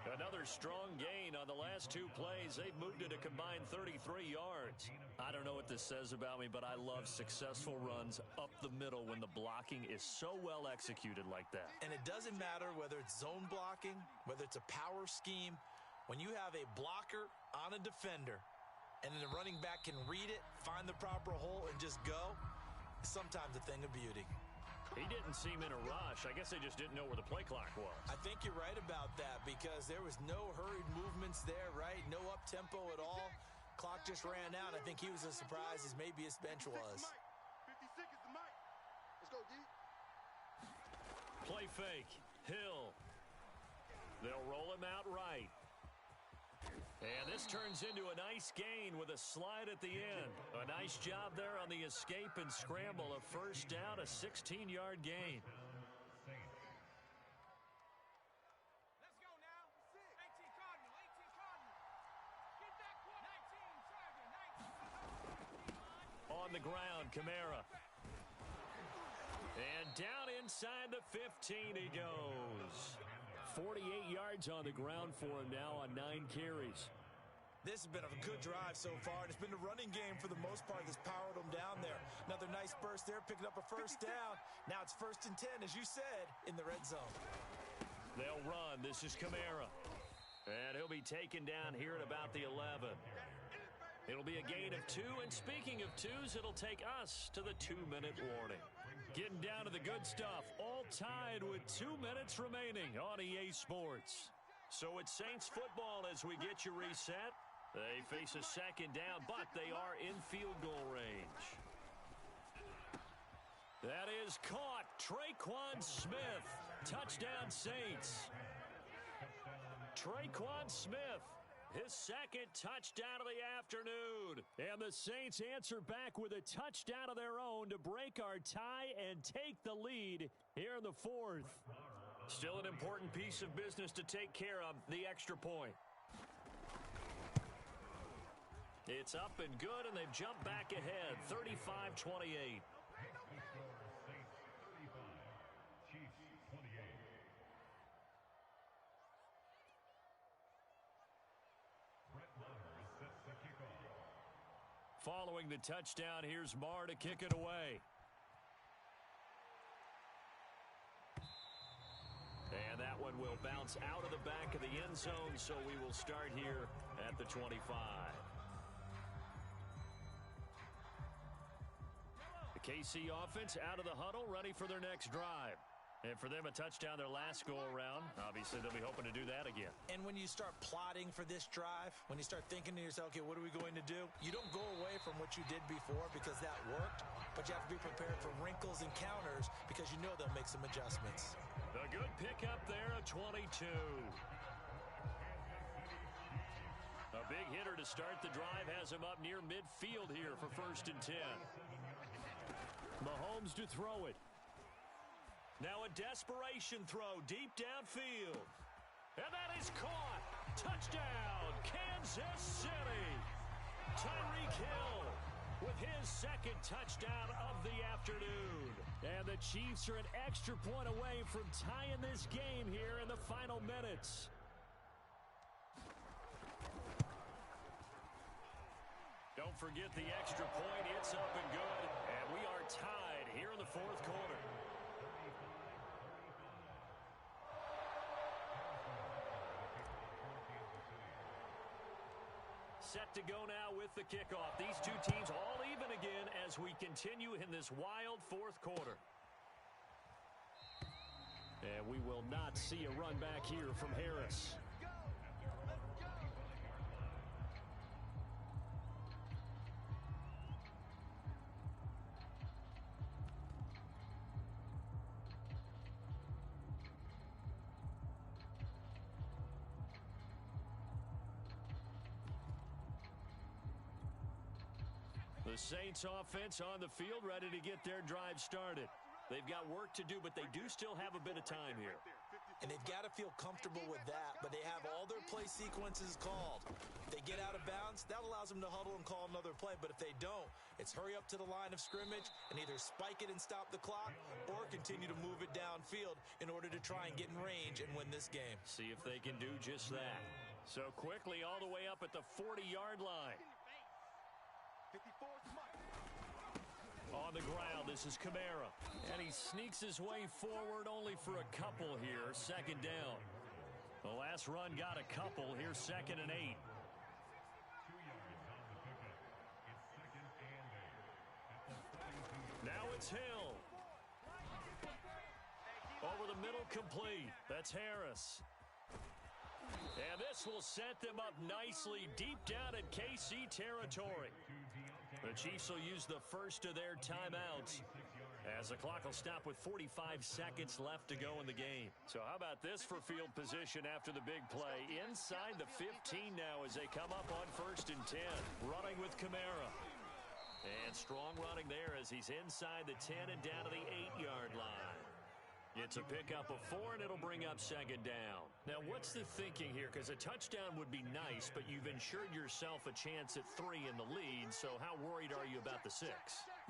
Another strong gain on the last two plays. They've moved it a combined 33 yards. I don't know what this says about me, but I love successful runs up the middle when the blocking is so well executed like that. And it doesn't matter whether it's zone blocking, whether it's a power scheme. When you have a blocker on a defender and then the running back can read it, find the proper hole, and just go, it's sometimes a thing of beauty. He didn't seem in a rush. I guess they just didn't know where the play clock was. I think you're right about that because there was no hurried movements there, right? No up-tempo at all. Clock just ran out. I think he was as surprised as maybe his bench was. 56 is the mic. Let's go, D. Play fake. Hill. They'll roll him out right. And this turns into a nice gain with a slide at the end. A nice job there on the escape and scramble. A first down, a 16-yard gain. Let's go now. 18 Cardinal. 18 Cardinal. Get that 19 Charger. 19. On the ground, Kamara. And down inside the 15 he goes. 48 yards on the ground for him now on 9 carries. This has been a good drive so far, and it's been the running game for the most part that's powered them down there. Another nice burst there, picking up a first down. Now it's 1st and 10, as you said, in the red zone. They'll run. This is Kamara. And he'll be taken down here at about the 11. It'll be a gain of 2, and speaking of 2s, it'll take us to the 2-minute warning. Getting down to the good stuff, all tied with 2 minutes remaining on EA Sports. So it's Saints football as we get you reset. They face a second down, but they are in field goal range. That is caught. Traquan Smith. Touchdown, Saints. Traquan Smith, his second touchdown of the afternoon. And the Saints answer back with a touchdown of their own to break our tie and take the lead here in the fourth. Still an important piece of business to take care of, the extra point. It's up and good, and they've jumped back ahead, 35-28. Following the touchdown, here's Marr to kick it away. And that one will bounce out of the back of the end zone, so we will start here at the 25. The KC offense out of the huddle, ready for their next drive. And for them, a touchdown their last go-around. Obviously, they'll be hoping to do that again. And when you start plotting for this drive, when you start thinking to yourself, okay, what are we going to do? You don't go away from what you did before because that worked, but you have to be prepared for wrinkles and counters because you know they'll make some adjustments. A good pickup there of 22. A big hitter to start the drive has him up near midfield here for 1st and 10. Mahomes to throw it. Now a desperation throw deep downfield. And that is caught. Touchdown, Kansas City. Tyreek Hill with his second touchdown of the afternoon. And the Chiefs are an extra point away from tying this game here in the final minutes. Don't forget the extra point. It's up and good. And we are tied here in the fourth quarter. Set to go now with the kickoff. These two teams all even again as we continue in this wild fourth quarter. And we will not see a run back here from Harris. The Saints offense on the field ready to get their drive started. They've got work to do, but they do still have a bit of time here. And they've got to feel comfortable with that, but they have all their play sequences called. If they get out of bounds, that allows them to huddle and call another play, but if they don't, it's hurry up to the line of scrimmage and either spike it and stop the clock or continue to move it downfield in order to try and get in range and win this game. See if they can do just that. So quickly all the way up at the 40-yard line. 54 Mike. On the ground, this is Kamara. And he sneaks his way forward only for a couple here. 2nd down. The last run got a couple. Here's 2nd and 8. Now it's Hill. Over the middle, complete. That's Harris. And this will set them up nicely deep down in KC territory. The Chiefs will use the first of their timeouts as the clock will stop with 45 seconds left to go in the game. So how about this for field position after the big play? Inside the 15 now as they come up on 1st and 10. Running with Kamara. And strong running there as he's inside the 10 and down to the 8-yard line. It's a pickup of 4, and it'll bring up 2nd down. Now, what's the thinking here? Because a touchdown would be nice, but you've ensured yourself a chance at 3 in the lead, so how worried are you about the 6?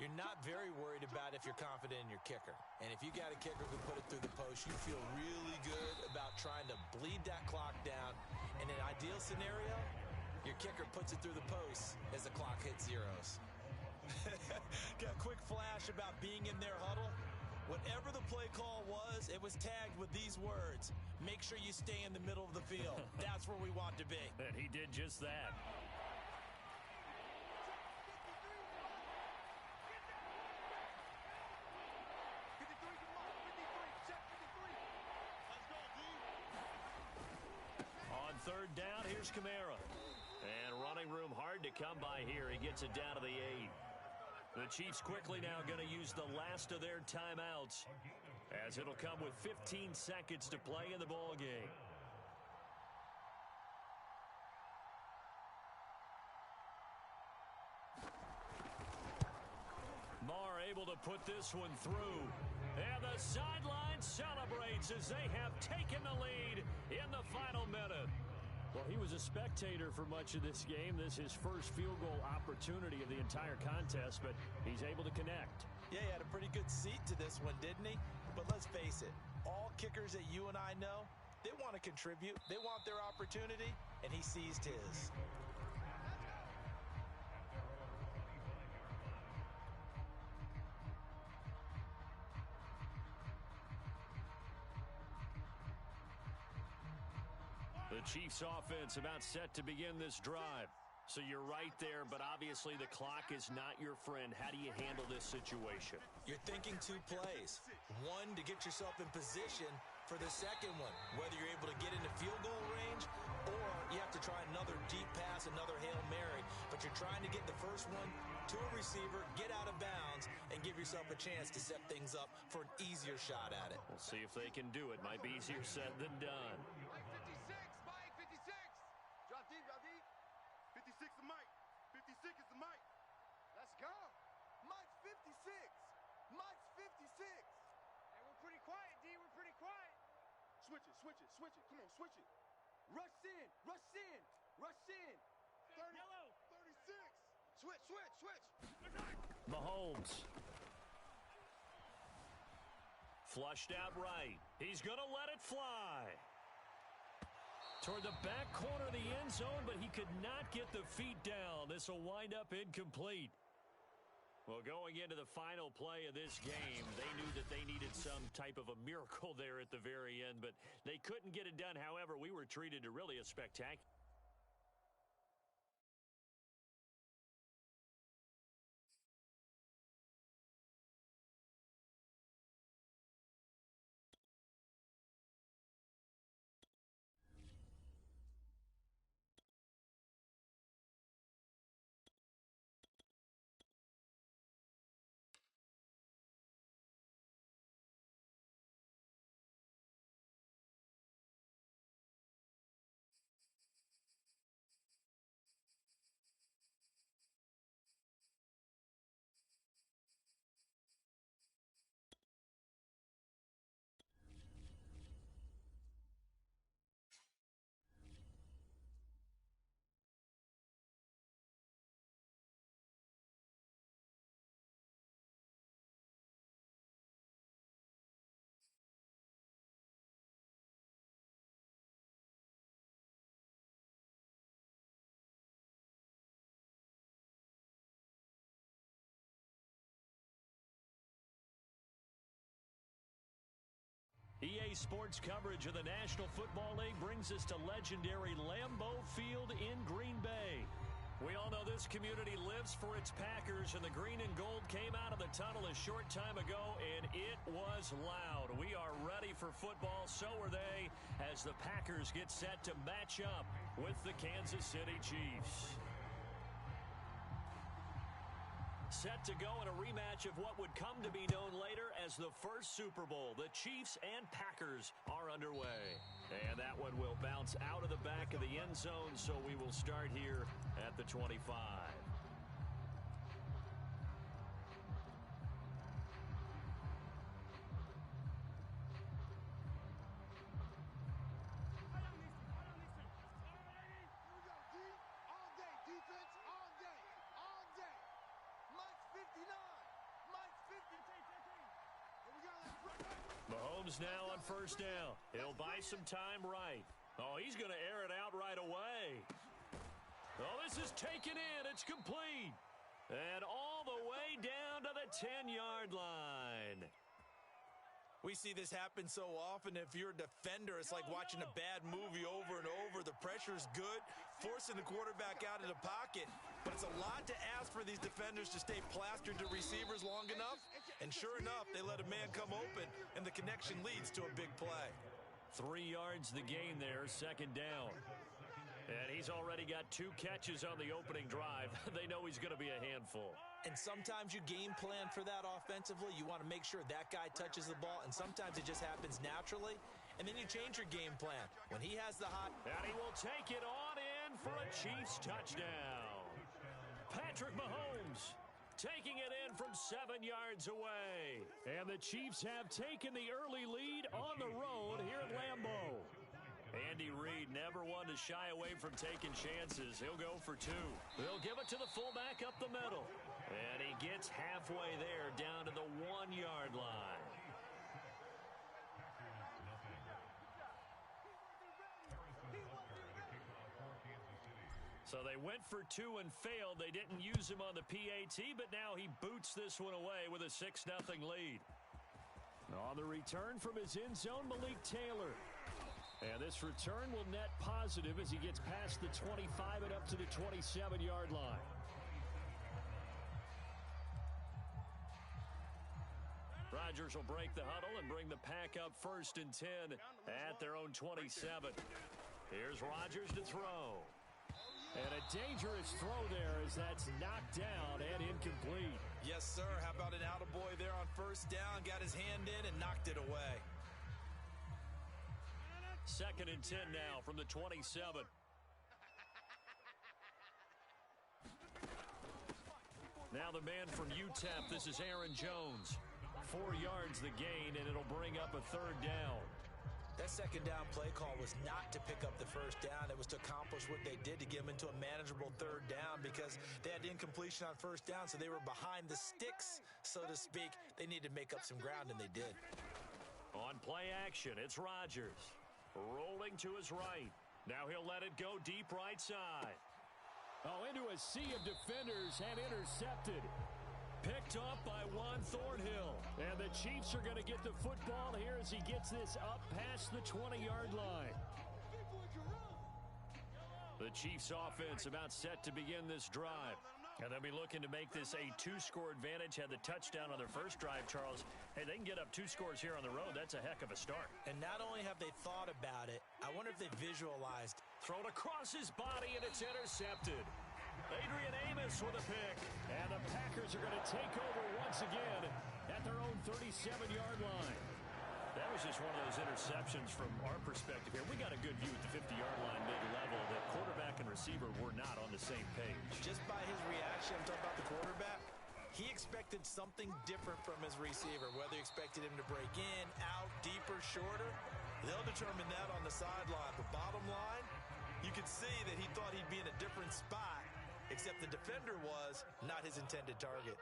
You're not very worried about if you're confident in your kicker. And if you got a kicker who put it through the post, you feel really good about trying to bleed that clock down. In an ideal scenario, your kicker puts it through the post as the clock hits zeros. Got a quick flash about being in their huddle. Whatever the play call was, it was tagged with these words. Make sure you stay in the middle of the field. That's where we want to be. And he did just that. On 3rd down, here's Kamara. And running room hard to come by here. He gets it down to the 8. The Chiefs quickly now going to use the last of their timeouts, as it'll come with 15 seconds to play in the ball game. Marr able to put this one through. And the sideline celebrates as they have taken the lead in the final minute. Well, he was a spectator for much of this game. This is his first field goal opportunity of the entire contest, but he's able to connect. Yeah, he had a pretty good seat to this one, didn't he? But let's face it, all kickers that you and I know, they want to contribute. They want their opportunity, and he seized his. The Chiefs offense about set to begin this drive. So you're right there, but obviously the clock is not your friend. How do you handle this situation? You're thinking two plays. One, to get yourself in position for the second one, whether you're able to get into field goal range or you have to try another deep pass, another Hail Mary. But you're trying to get the first one to a receiver, get out of bounds, and give yourself a chance to set things up for an easier shot at it. We'll see if they can do it. Might be easier said than done. Mike 56, Drop deep, drop deep. 56 is Mike. 56 is the Mike. Let's go. Mike's 56. Mike's 56. Hey, we're pretty quiet, D. We're pretty quiet. Switch it, switch it, switch it. Come on, switch it. Rush in, rush in, rush in. 30, Yellow. 36. Switch, switch, switch. Mahomes. Flushed out right. He's going to let it fly. Toward the back corner of the end zone, but he could not get the feet down. This will wind up incomplete. Well, going into the final play of this game, they knew that they needed some type of a miracle there at the very end, but they couldn't get it done. However, we were treated to really a spectacular. EA Sports coverage of the National Football League brings us to legendary Lambeau Field in Green Bay. We all know this community lives for its Packers, and the green and gold came out of the tunnel a short time ago, and it was loud. We are ready for football, so are they, as the Packers get set to match up with the Kansas City Chiefs. Set to go in a rematch of what would come to be known later as the first Super Bowl. The Chiefs and Packers are underway. And that one will bounce out of the back of the end zone, so we will start here at the 25. Mahomes now on first down. He'll buy some time right. Oh, he's going to air it out right away. Oh, this is taken in. It's complete. And all the way down to the 10-yard line. We see this happen so often. If you're a defender, it's like watching a bad movie over and over. The pressure's good, forcing the quarterback out of the pocket. But it's a lot to ask for these defenders to stay plastered to receivers long enough. And sure enough, they let a man come open, and the connection leads to a big play. 3 yards the gain there, second down. And he's already got 2 catches on the opening drive. They know he's going to be a handful. And sometimes you game plan for that offensively. You want to make sure that guy touches the ball, and sometimes it just happens naturally. And then you change your game plan. When he has the hot... And he will take it on in for a Chiefs touchdown. Patrick Mahomes taking it in from 7 yards away. And the Chiefs have taken the early lead on the road here at Lambeau. Andy Reid never one to shy away from taking chances. He'll go for 2. They'll give it to the fullback up the middle. And he gets halfway there down to the 1-yard line. So they went for 2 and failed. They didn't use him on the PAT, but now he boots this one away with a 6-0 lead. On the return from his end zone, Malik Taylor. And this return will net positive as he gets past the 25 and up to the 27-yard line. Rodgers will break the huddle and bring the pack up 1st and 10 at their own 27. Here's Rodgers to throw. And a dangerous throw there as that's knocked down and incomplete. Yes, sir. How about an attaboy there on 1st down? Got his hand in and knocked it away. 2nd and 10 now from the 27. Now the man from UTEP, this is Aaron Jones. 4 yards the gain, and it'll bring up a 3rd down. That 2nd down play call was not to pick up the 1st down. It was to accomplish what they did to get them into a manageable 3rd down because they had incompletion on 1st down, so they were behind the sticks, so to speak. They needed to make up some ground, and they did. On play action, it's Rodgers. Rolling to his right. Now he'll let it go deep right side. Oh, into a sea of defenders and intercepted. Picked up by Juan Thornhill. And the Chiefs are going to get the football here as he gets this up past the 20-yard line. The Chiefs offense about set to begin this drive. And they'll be looking to make this a 2-score advantage. Had the touchdown on their first drive, Charles. Hey, they can get up 2 scores here on the road. That's a heck of a start. And not only have they thought about it, I wonder if they visualized. Thrown across his body, and it's intercepted. Adrian Amos with a pick. And the Packers are going to take over once again at their own 37-yard line. That was just one of those interceptions from our perspective here. We got a good view at the 50-yard line mid-level that quarterback and receiver were not on the same page. Just by his reaction, I'm talking about the quarterback, he expected something different from his receiver, whether he expected him to break in, out, deeper, shorter. They'll determine that on the sideline. But bottom line, you can see that he thought he'd be in a different spot, except the defender was not his intended target.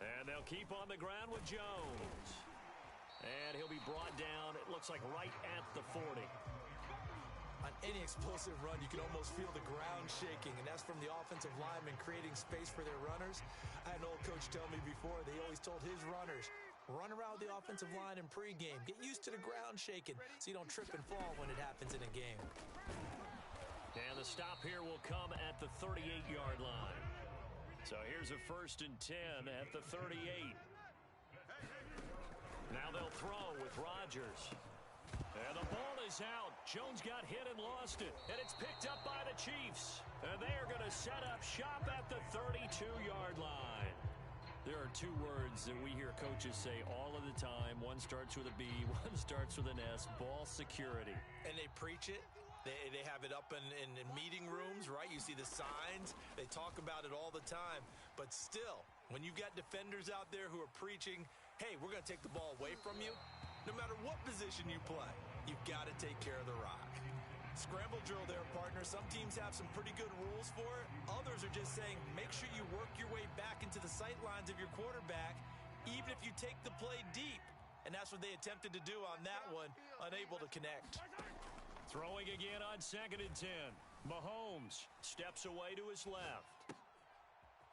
And they'll keep on the ground with Jones. And he'll be brought down, it looks like right at the 40. On any explosive run, you can almost feel the ground shaking, and that's from the offensive linemen creating space for their runners. I had an old coach tell me before, they always told his runners, run around the offensive line in pregame. Get used to the ground shaking so you don't trip and fall when it happens in a game. And the stop here will come at the 38-yard line. So here's a 1st and 10 at the 38. Now they'll throw with Rodgers. And the ball is out. Jones got hit and lost it. And it's picked up by the Chiefs. And they are going to set up shop at the 32-yard line. There are 2 words that we hear coaches say all of the time. One starts with a B, one starts with an S, ball security. And they preach it. They have it up in meeting rooms, right? You see the signs. They talk about it all the time. But still, when you've got defenders out there who are preaching, hey, we're going to take the ball away from you, no matter what position you play, you've got to take care of the rock. Scramble drill there, partner. Some teams have some pretty good rules for it. Others are just saying, make sure you work your way back into the sight lines of your quarterback, even if you take the play deep. And that's what they attempted to do on that one, unable to connect. Throwing again on 2nd and 10. Mahomes steps away to his left.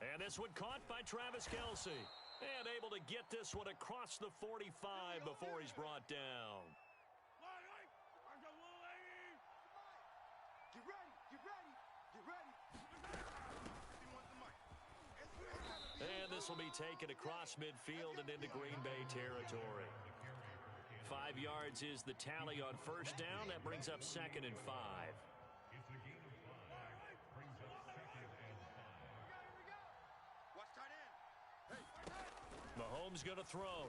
And this one caught by Travis Kelce. And able to get this one across the 45 before he's brought down. Get ready, get ready, get ready. And this will be taken across midfield and into Green Bay territory. 5 yards is the tally on 1st down. That brings up 2nd and 5. Mahomes going to throw.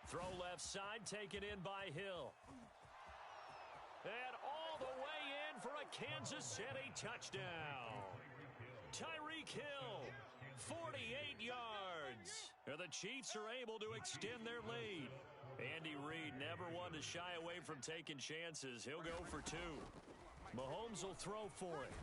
Throw left side, taken in by Hill. And all the way in for a Kansas City touchdown. Tyreek Hill, 48 yards. The Chiefs are able to extend their lead. Andy Reid never one to shy away from taking chances. He'll go for two. Mahomes will throw for it.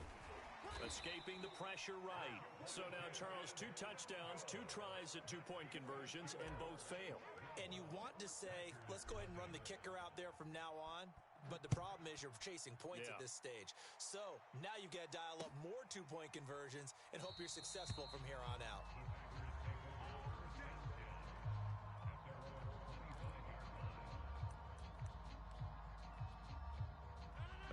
Escaping the pressure right. So now, Charles, 2 touchdowns, 2 tries at 2-point conversions, and both fail. And you want to say, let's go ahead and run the kicker out there from now on. But the problem is you're chasing points at this stage. So now you've got to dial up more 2-point conversions and hope you're successful from here on out.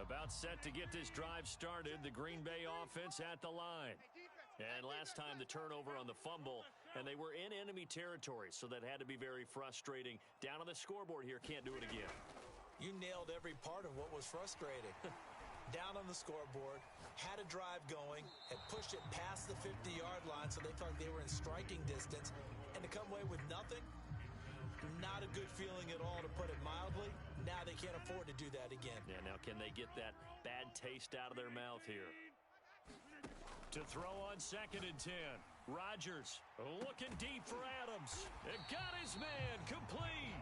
About set to get this drive started, the Green Bay offense at the line. And last time the turnover on the fumble, and they were in enemy territory, so that had to be very frustrating. Down on the scoreboard here, can't do it again. You nailed every part of what was frustrating. Down on the scoreboard, had a drive going, had pushed it past the 50-yard line so they felt they were in striking distance, and to come away with nothing, not a good feeling at all, to put it mildly. Now they can't afford to do that again. Yeah, now can they get that bad taste out of their mouth here? To throw on 2nd and 10. Rodgers looking deep for Adams. It got his man complete.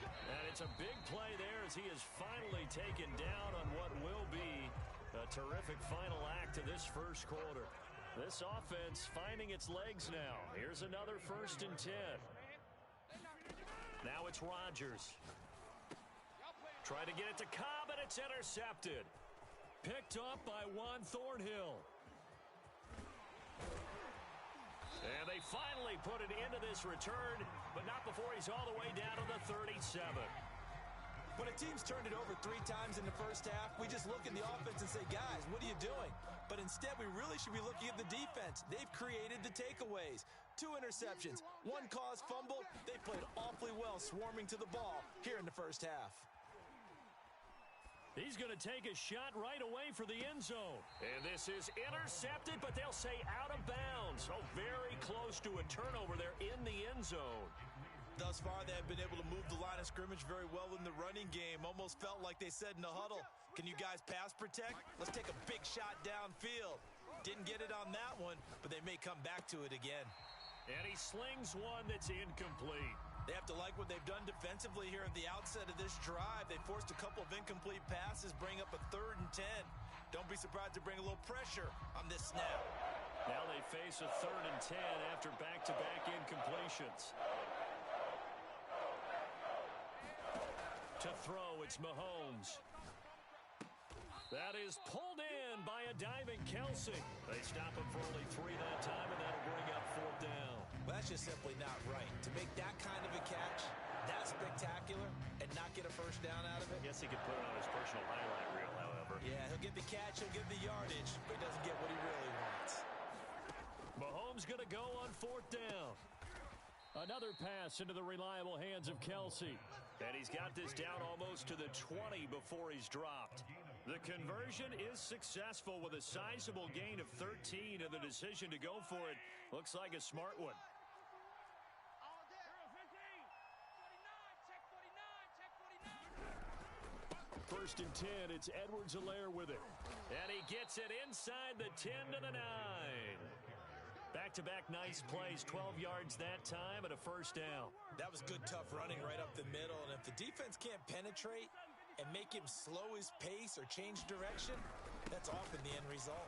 And it's a big play there as he is finally taken down on what will be a terrific final act of this first quarter. This offense finding its legs now. Here's another 1st and 10. Now it's Rodgers. Try to get it to Cobb, and it's intercepted. Picked up by Juan Thornhill. And they finally put it into this return, but not before he's all the way down to the 37. When a team's turned it over 3 times in the first half, we just look at the offense and say, guys, what are you doing? But instead, we really should be looking at the defense. They've created the takeaways. 2 interceptions, 1 caused fumble. They played awfully well swarming to the ball here in the first half. He's going to take a shot right away for the end zone. And this is intercepted, but they'll say out of bounds. Oh, very close to a turnover there in the end zone. Thus far, they have been able to move the line of scrimmage very well in the running game. Almost felt like they said in the huddle, can you guys pass protect? Let's take a big shot downfield. Didn't get it on that one, but they may come back to it again. And he slings one that's incomplete. They have to like what they've done defensively here at the outset of this drive. They forced a couple of incomplete passes, bring up a 3rd and 10. Don't be surprised to bring a little pressure on this snap. Now they face a 3rd and 10 after back-to-back incompletions. To throw, it's Mahomes. That is pulled in by a diving Kelsey. They stop him for only 3 that time, and that'll bring up 4th down. Well, that's just simply not right. To make that kind of a catch, that spectacular, and not get a first down out of it. I guess he could put it on his personal highlight reel, however. Yeah, he'll get the catch, he'll get the yardage, but he doesn't get what he really wants. Mahomes going to go on 4th down. Another pass into the reliable hands of Kelsey. And he's got this down almost to the 20 before he's dropped. The conversion is successful with a sizable gain of 13, and the decision to go for it looks like a smart one. 1st and 10, it's Edwards-Helaire with it. And he gets it inside the 10 to the 9. Back-to-back nice plays, 12 yards that time and a 1st down. That was good, tough running right up the middle. And if the defense can't penetrate and make him slow his pace or change direction, that's often the end result.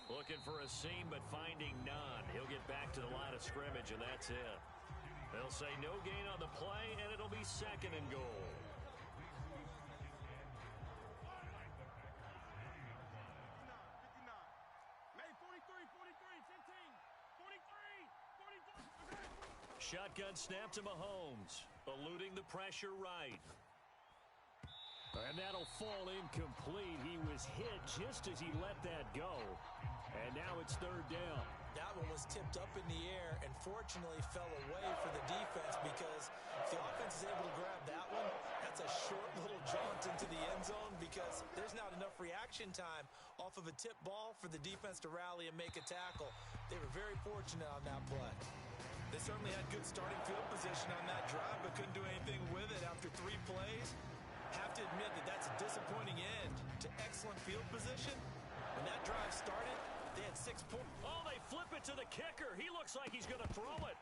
Looking for a seam, but finding none. He'll get back to the line of scrimmage, and that's it. They'll say no gain on the play, and it'll be 2nd and goal. Shotgun snap to Mahomes, eluding the pressure right. And that'll fall incomplete. He was hit just as he let that go. And now it's 3rd down. That one was tipped up in the air and fortunately fell away for the defense, because if the offense is able to grab that one, that's a short little jaunt into the end zone, because there's not enough reaction time off of a tip ball for the defense to rally and make a tackle. They were very fortunate on that play. They certainly had good starting field position on that drive, but couldn't do anything with it after 3 plays. Have to admit that that's a disappointing end to excellent field position. When that drive started, they had 6 points. Oh, they flip it to the kicker. He looks like he's going to throw it.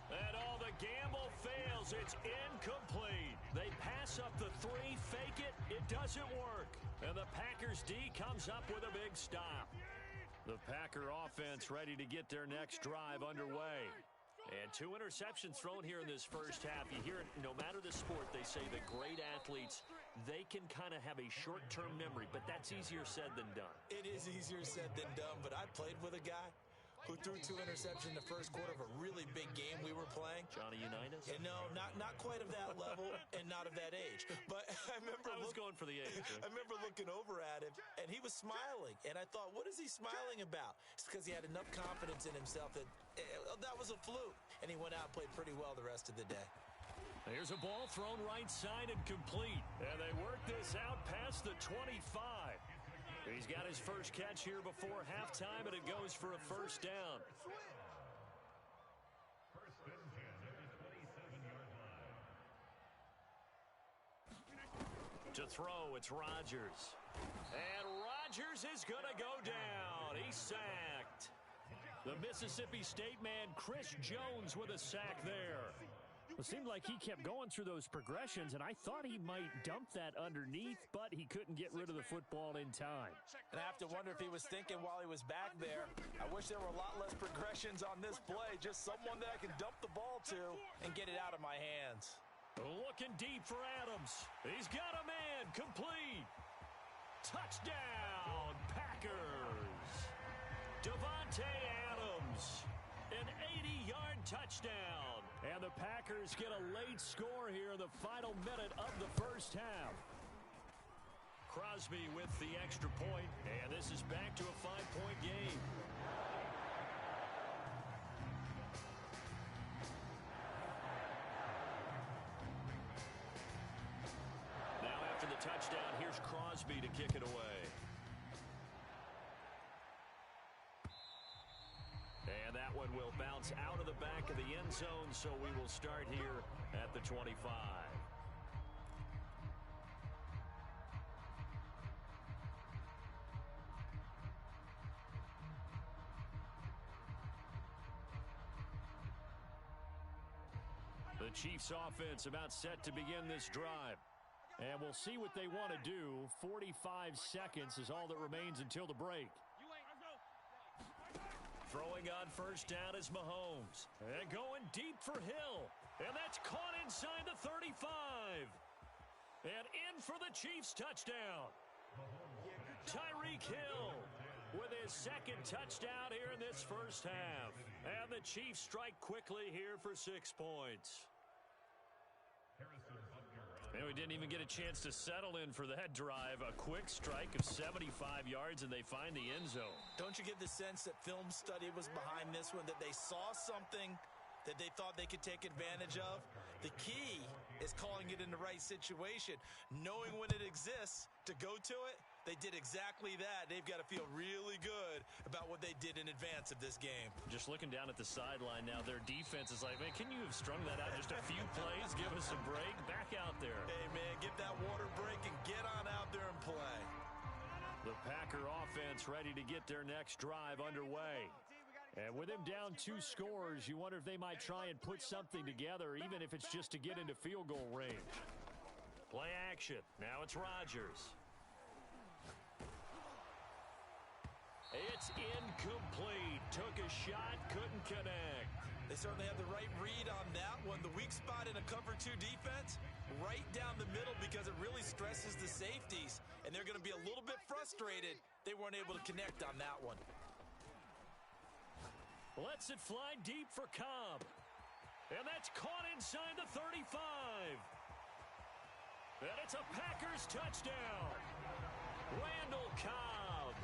And the gamble fails. It's incomplete. They pass up the 3, fake it. It doesn't work. And the Packers D comes up with a big stop. The Packer offense ready to get their next drive underway. And 2 interceptions thrown here in this first half. You hear it, no matter the sport, they say the great athletes, they can kind of have a short-term memory, but that's easier said than done. It is easier said than done, but I played with a guy who threw 2 interceptions in the first quarter of a really big game we were playing. Johnny Unitas? And no, not quite of that level and not of that age. But I was going for the age. Right? I remember looking over at him, and he was smiling. And I thought, what is he smiling about? It's because he had enough confidence in himself that that was a fluke. And he went out and played pretty well the rest of the day. Here's a ball thrown right side and complete. And they work this out past the 25. He's got his first catch here before halftime, and it goes for a first down. To throw, it's Rodgers. And Rodgers is going to go down. He's sacked. The Mississippi State man, Chris Jones, with a sack there. It seemed like he kept going through those progressions, and I thought he might dump that underneath, but he couldn't get rid of the football in time. And I have to wonder if he was thinking while he was back there, I wish there were a lot less progressions on this play, just someone that I can dump the ball to and get it out of my hands. Looking deep for Adams. He's got a man, complete. Touchdown, Packers. Devontae Adams, an 80-yard touchdown. And the Packers get a late score here in the final minute of the first half. Crosby with the extra point, and this is back to a 5-point game. Now after the touchdown, here's Crosby to kick it away. And that one will bounce out of the back of the end zone, so we will start here at the 25. The Chiefs offense about set to begin this drive. And we'll see what they want to do. 45 seconds is all that remains until the break. Throwing on first down is Mahomes. And going deep for Hill. And that's caught inside the 35. And in for the Chiefs touchdown. Tyreek Hill with his second touchdown here in this first half. And the Chiefs strike quickly here for 6 points. And we didn't even get a chance to settle in for that drive. A quick strike of 75 yards, and they find the end zone. Don't you get the sense that film study was behind this one, that they saw something that they thought they could take advantage of? The key is calling it in the right situation, knowing when it exists to go to it. They did exactly that. They've got to feel really good about what they did in advance of this game. Just looking down at the sideline now, their defense is like, man, can you have strung that out just a few plays? Give us a break. Back out there. Hey, man, get that water break and get on out there and play. The Packer offense ready to get their next drive underway. And with him down 2 scores, you wonder if they might try and put something together, even if it's just to get into field goal range. Play action. Now it's Rodgers. It's incomplete. Took a shot, couldn't connect. They certainly have the right read on that one. The weak spot in a cover 2 defense, right down the middle, because it really stresses the safeties, and they're going to be a little bit frustrated they weren't able to connect on that one. Lets it fly deep for Cobb. And that's caught inside the 35. And it's a Packers touchdown. Randall Cobb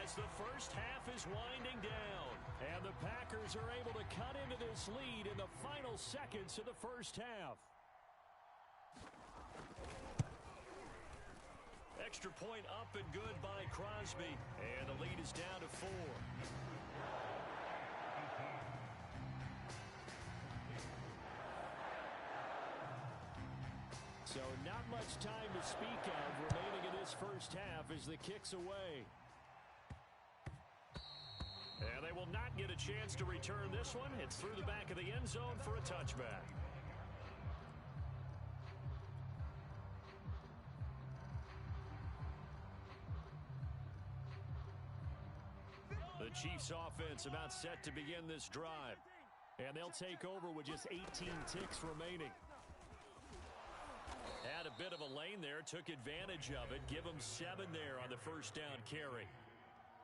as the first half is winding down. And the Packers are able to cut into this lead in the final seconds of the first half. Extra point up and good by Crosby. And the lead is down to 4. So not much time to speak of remaining in this first half as the kick's away. And they will not get a chance to return this one. It's through the back of the end zone for a touchback. The Chiefs offense about set to begin this drive. And they'll take over with just 18 ticks remaining. Had a bit of a lane there, took advantage of it. Give them 7 there on the first down carry.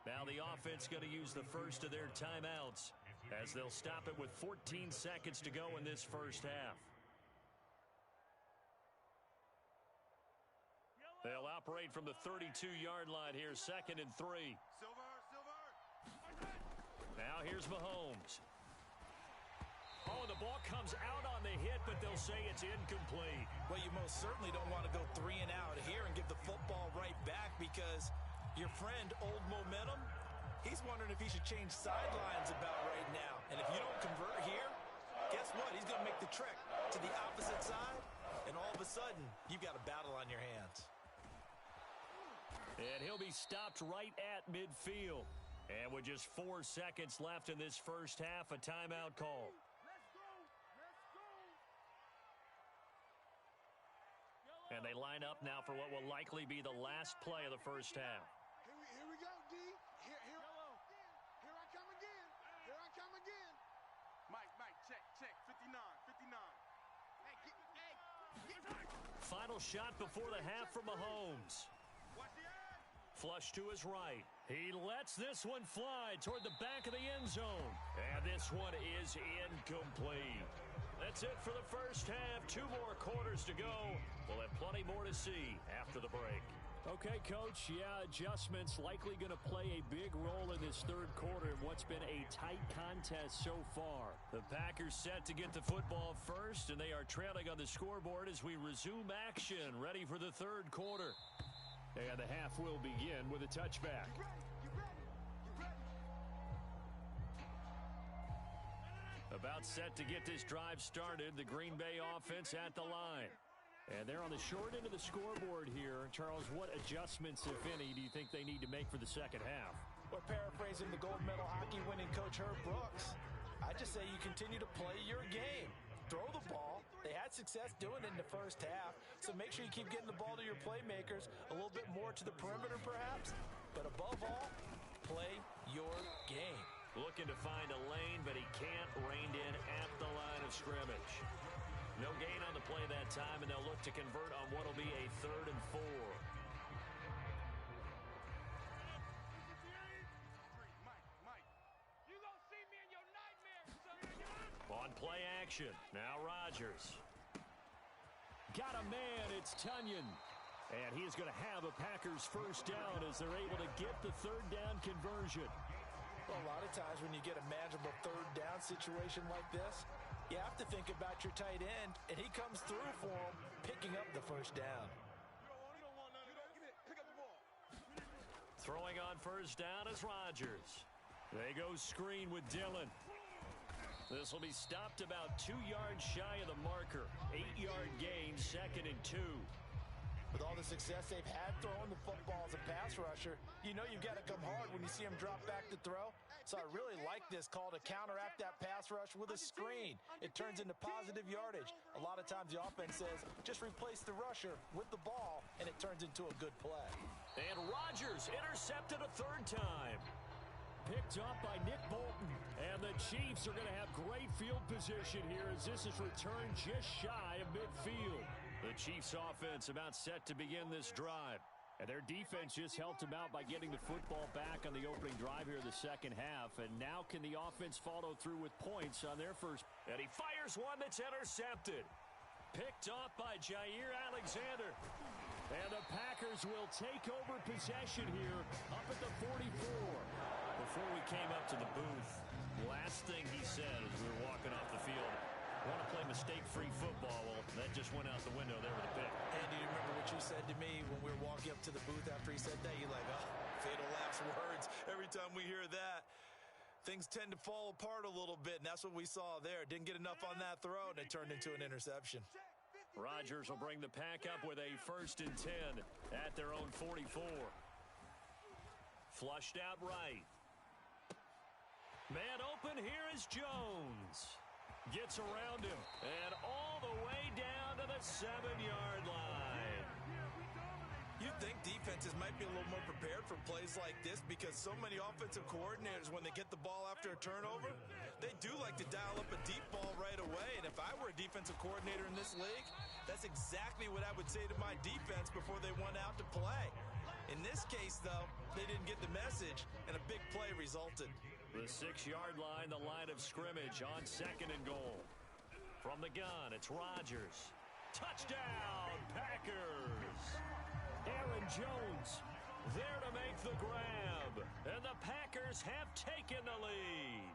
Now the offense going to use the first of their timeouts as they'll stop it with 14 seconds to go in this first half. They'll operate from the 32-yard line here, 2nd and 3. Now here's Mahomes. Oh, the ball comes out on the hit, but they'll say it's incomplete. Well, you most certainly don't want to go 3 and out here and give the football right back because your friend, Old Momentum, he's wondering if he should change sidelines about right now. And if you don't convert here, guess what? He's going to make the trek to the opposite side, and all of a sudden, you've got a battle on your hands. And he'll be stopped right at midfield. And with just 4 seconds left in this first half, a timeout call. And they line up now for what will likely be the last play of the first half. Here we go, D. Here I come again. Here I come again. Mike, check, 59. Final shot before the half from Mahomes. Watch the eye. Flush to his right. He lets this one fly toward the back of the end zone. And this one is incomplete. That's it for the first half. 2 more quarters to go. We'll have plenty more to see after the break. Okay, Coach, yeah, adjustments likely going to play a big role in this third quarter in what's been a tight contest so far. The Packers set to get the football first, and they are trailing on the scoreboard as we resume action, ready for the third quarter. And the half will begin with a touchback. About set to get this drive started, the Green Bay offense at the line. And they're on the short end of the scoreboard here. Charles, what adjustments, if any, do you think they need to make for the second half? We're paraphrasing the gold medal hockey winning coach Herb Brooks. I just say you continue to play your game. Throw the ball. They had success doing it in the first half, so make sure you keep getting the ball to your playmakers, a little bit more to the perimeter perhaps, but above all, play your game. Looking to find a lane, but he can't, reined in at the line of scrimmage. No gain on the play that time, and they'll look to convert on what will be a 3rd and 4. Mike. You gonna see me in your nightmares, son. On play action. Now Rodgers. Got a man. It's Tunyon. And he is going to have a Packers first down as they're able to get the 3rd down conversion. Well, a lot of times when you get a manageable 3rd down situation like this, you have to think about your tight end, and he comes through for him, picking up the first down. Pick up the ball. Throwing on first down is Rodgers. They go screen with Dillon. This will be stopped about 2 yards shy of the marker. 8-yard gain, 2nd and 2. With all the success they've had throwing the football as a pass rusher, you know you've got to come hard when you see him drop back to throw. So I really like this call to counteract that pass rush with a screen. It turns into positive yardage. A lot of times the offense says, just replace the rusher with the ball, and it turns into a good play. And Rodgers intercepted a 3rd time. Picked up by Nick Bolton. And the Chiefs are going to have great field position here as this is returned just shy of midfield. The Chiefs offense about set to begin this drive. And their defense just helped them out by getting the football back on the opening drive here in the second half. And now can the offense follow through with points on their first? And he fires one that's intercepted. Picked off by Jair Alexander. And the Packers will take over possession here up at the 44. Before we came up to the booth, last thing he said as we were walking off the field, want to play mistake-free football. Well, that just went out the window there with a pick. Andy, you remember what you said to me when we were walking up to the booth after he said that? You're like, oh, fatal last words. Every time we hear that, things tend to fall apart a little bit, and that's what we saw there. Didn't get enough on that throw, and it turned into an interception. Rodgers will bring the pack up with a 1st and 10 at their own 44. Flushed out right. Man open, here is Jones. Gets around him, and all the way down to the 7-yard line. You'd think defenses might be a little more prepared for plays like this because so many offensive coordinators, when they get the ball after a turnover, they do like to dial up a deep ball right away. And if I were a defensive coordinator in this league, that's exactly what I would say to my defense before they went out to play. In this case, though, they didn't get the message, and a big play resulted. The 6-yard line, the line of scrimmage on 2nd and goal. From the gun, it's Rodgers. Touchdown, Packers! Aaron Jones there to make the grab. And the Packers have taken the lead.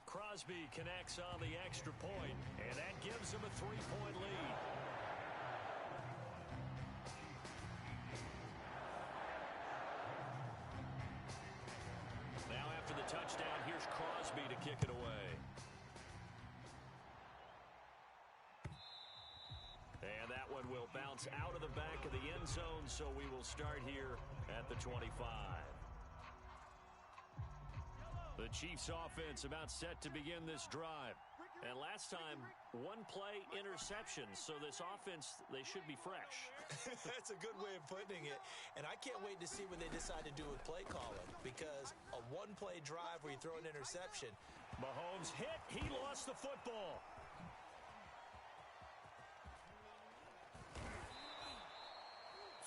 Crosby connects on the extra point, and that gives him a 3-point lead. Now after the touchdown, here's Crosby to kick it away. And that one will bounce out of the back of the end zone, so we will start here at the 25. The Chiefs offense about set to begin this drive. And last time, 1-play interception, so this offense, they should be fresh. That's a good way of putting it. And I can't wait to see what they decide to do with play calling, because a 1-play drive where you throw an interception. Mahomes hit, he lost the football.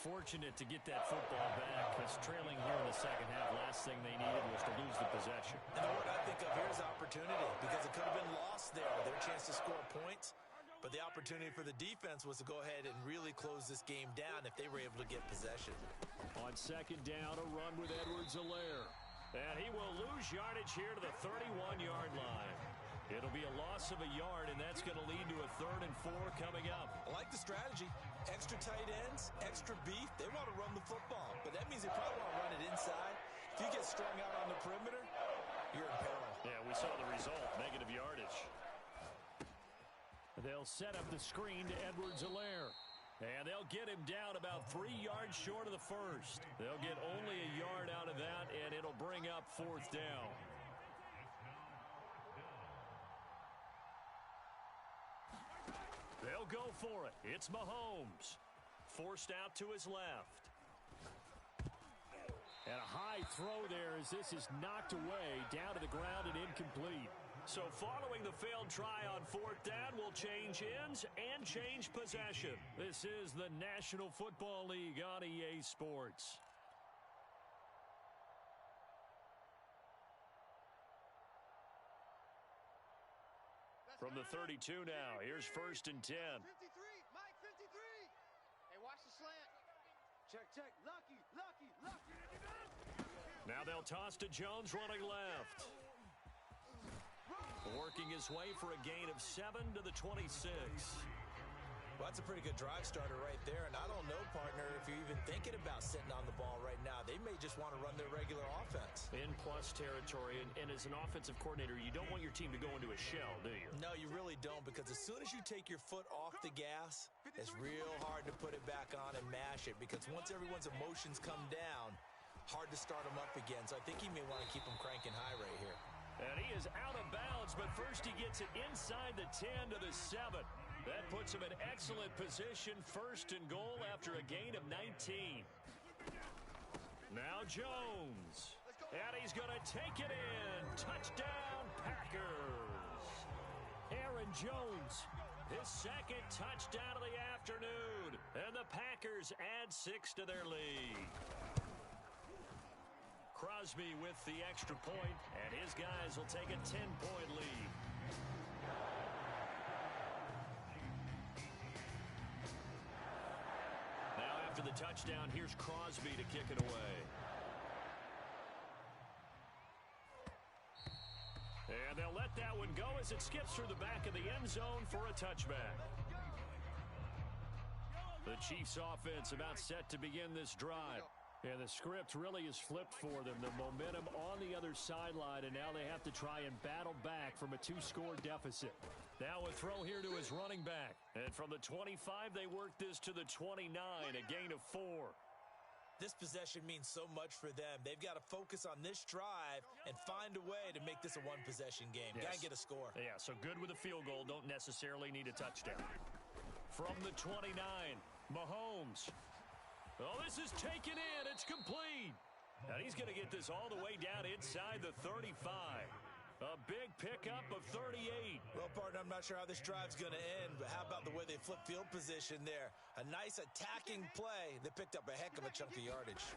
Fortunate to get that football back, because trailing here in the second half, last thing they needed was to lose the possession. And the word I think of here is opportunity, because it could have been lost there, their chance to score points. But the opportunity for the defense was to go ahead and really close this game down if they were able to get possession. On 2nd down, a run with Edwards-Helaire. And he will lose yardage here to the 31-yard line. It'll be a loss of a yard, and that's going to lead to a 3rd and 4 coming up. I like the strategy. Extra tight ends, extra beef. They want to run the football, but that means they probably want to run it inside. If you get strung out on the perimeter, you're in peril. Yeah, we saw the result, negative yardage. They'll set up the screen to Edwards-Helaire. And they'll get him down about 3 yards short of the first. They'll get only a yard out of that, and it'll bring up 4th down. They'll go for it. It's Mahomes. Forced out to his left. And a high throw there as this is knocked away, down to the ground and incomplete. So following the failed try on 4th down, will change ends and change possession. This is the National Football League on EA Sports. From the 32 now, here's 1st and 10. 53, Mike, 53. Hey, watch the slant. Check. Lucky. Now they'll toss to Jones running left. Working his way for a gain of 7 to the 26. Well, that's a pretty good drive starter right there. And I don't know, partner, if you're even thinking about sitting on the ball right now. They may just want to run their regular offense. In plus territory, and as an offensive coordinator, you don't want your team to go into a shell, do you? No, you really don't, because as soon as you take your foot off the gas, it's real hard to put it back on and mash it, because once everyone's emotions come down, hard to start them up again. So I think he may want to keep them cranking high right here. And he is out of bounds, but first he gets it inside the 10 to the 7. That puts him in excellent position, 1st and goal after a gain of 19. Now Jones. And he's going to take it in. Touchdown, Packers. Aaron Jones, his 2nd touchdown of the afternoon. And the Packers add 6 to their lead. Crosby with the extra point, and his guys will take a 10-point lead. Now after the touchdown, here's Crosby to kick it away. And they'll let that one go as it skips through the back of the end zone for a touchback. The Chiefs offense about set to begin this drive. And the script really is flipped for them. The momentum on the other sideline, and now they have to try and battle back from a 2-score deficit. Now a throw here to his running back. And from the 25, they work this to the 29, a gain of 4. This possession means so much for them. They've got to focus on this drive and find a way to make this a one-possession game. Yes. Got to get a score. Yeah, so good with a field goal. Don't necessarily need a touchdown. From the 29, Mahomes. Oh, this is taken in. It's complete. And he's going to get this all the way down inside the 35. A big pickup of 38. Well, partner, I'm not sure how this drive's going to end, but how about the way they flip field position there? A nice attacking play. They picked up a heck of a chunk of yardage.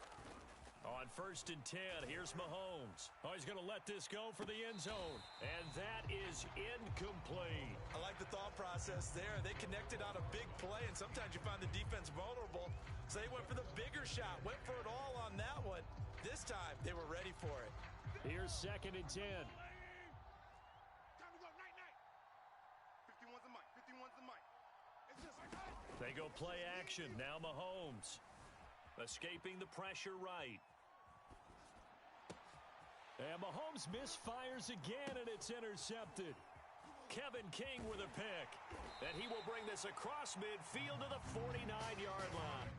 On 1st and 10, here's Mahomes. Oh, he's going to let this go for the end zone. And that is incomplete. I like the thought process there. They connected on a big play, and sometimes you find the defense vulnerable. So they went for the bigger shot, went for it all on that one. This time, they were ready for it. Here's 2nd and 10. Time to go, night. 51's the mic, 51's the mic. It's just like that. They go play action. Now Mahomes. Escaping the pressure right. And Mahomes misfires again, and it's intercepted. Kevin King with a pick. And he will bring this across midfield to the 49-yard line.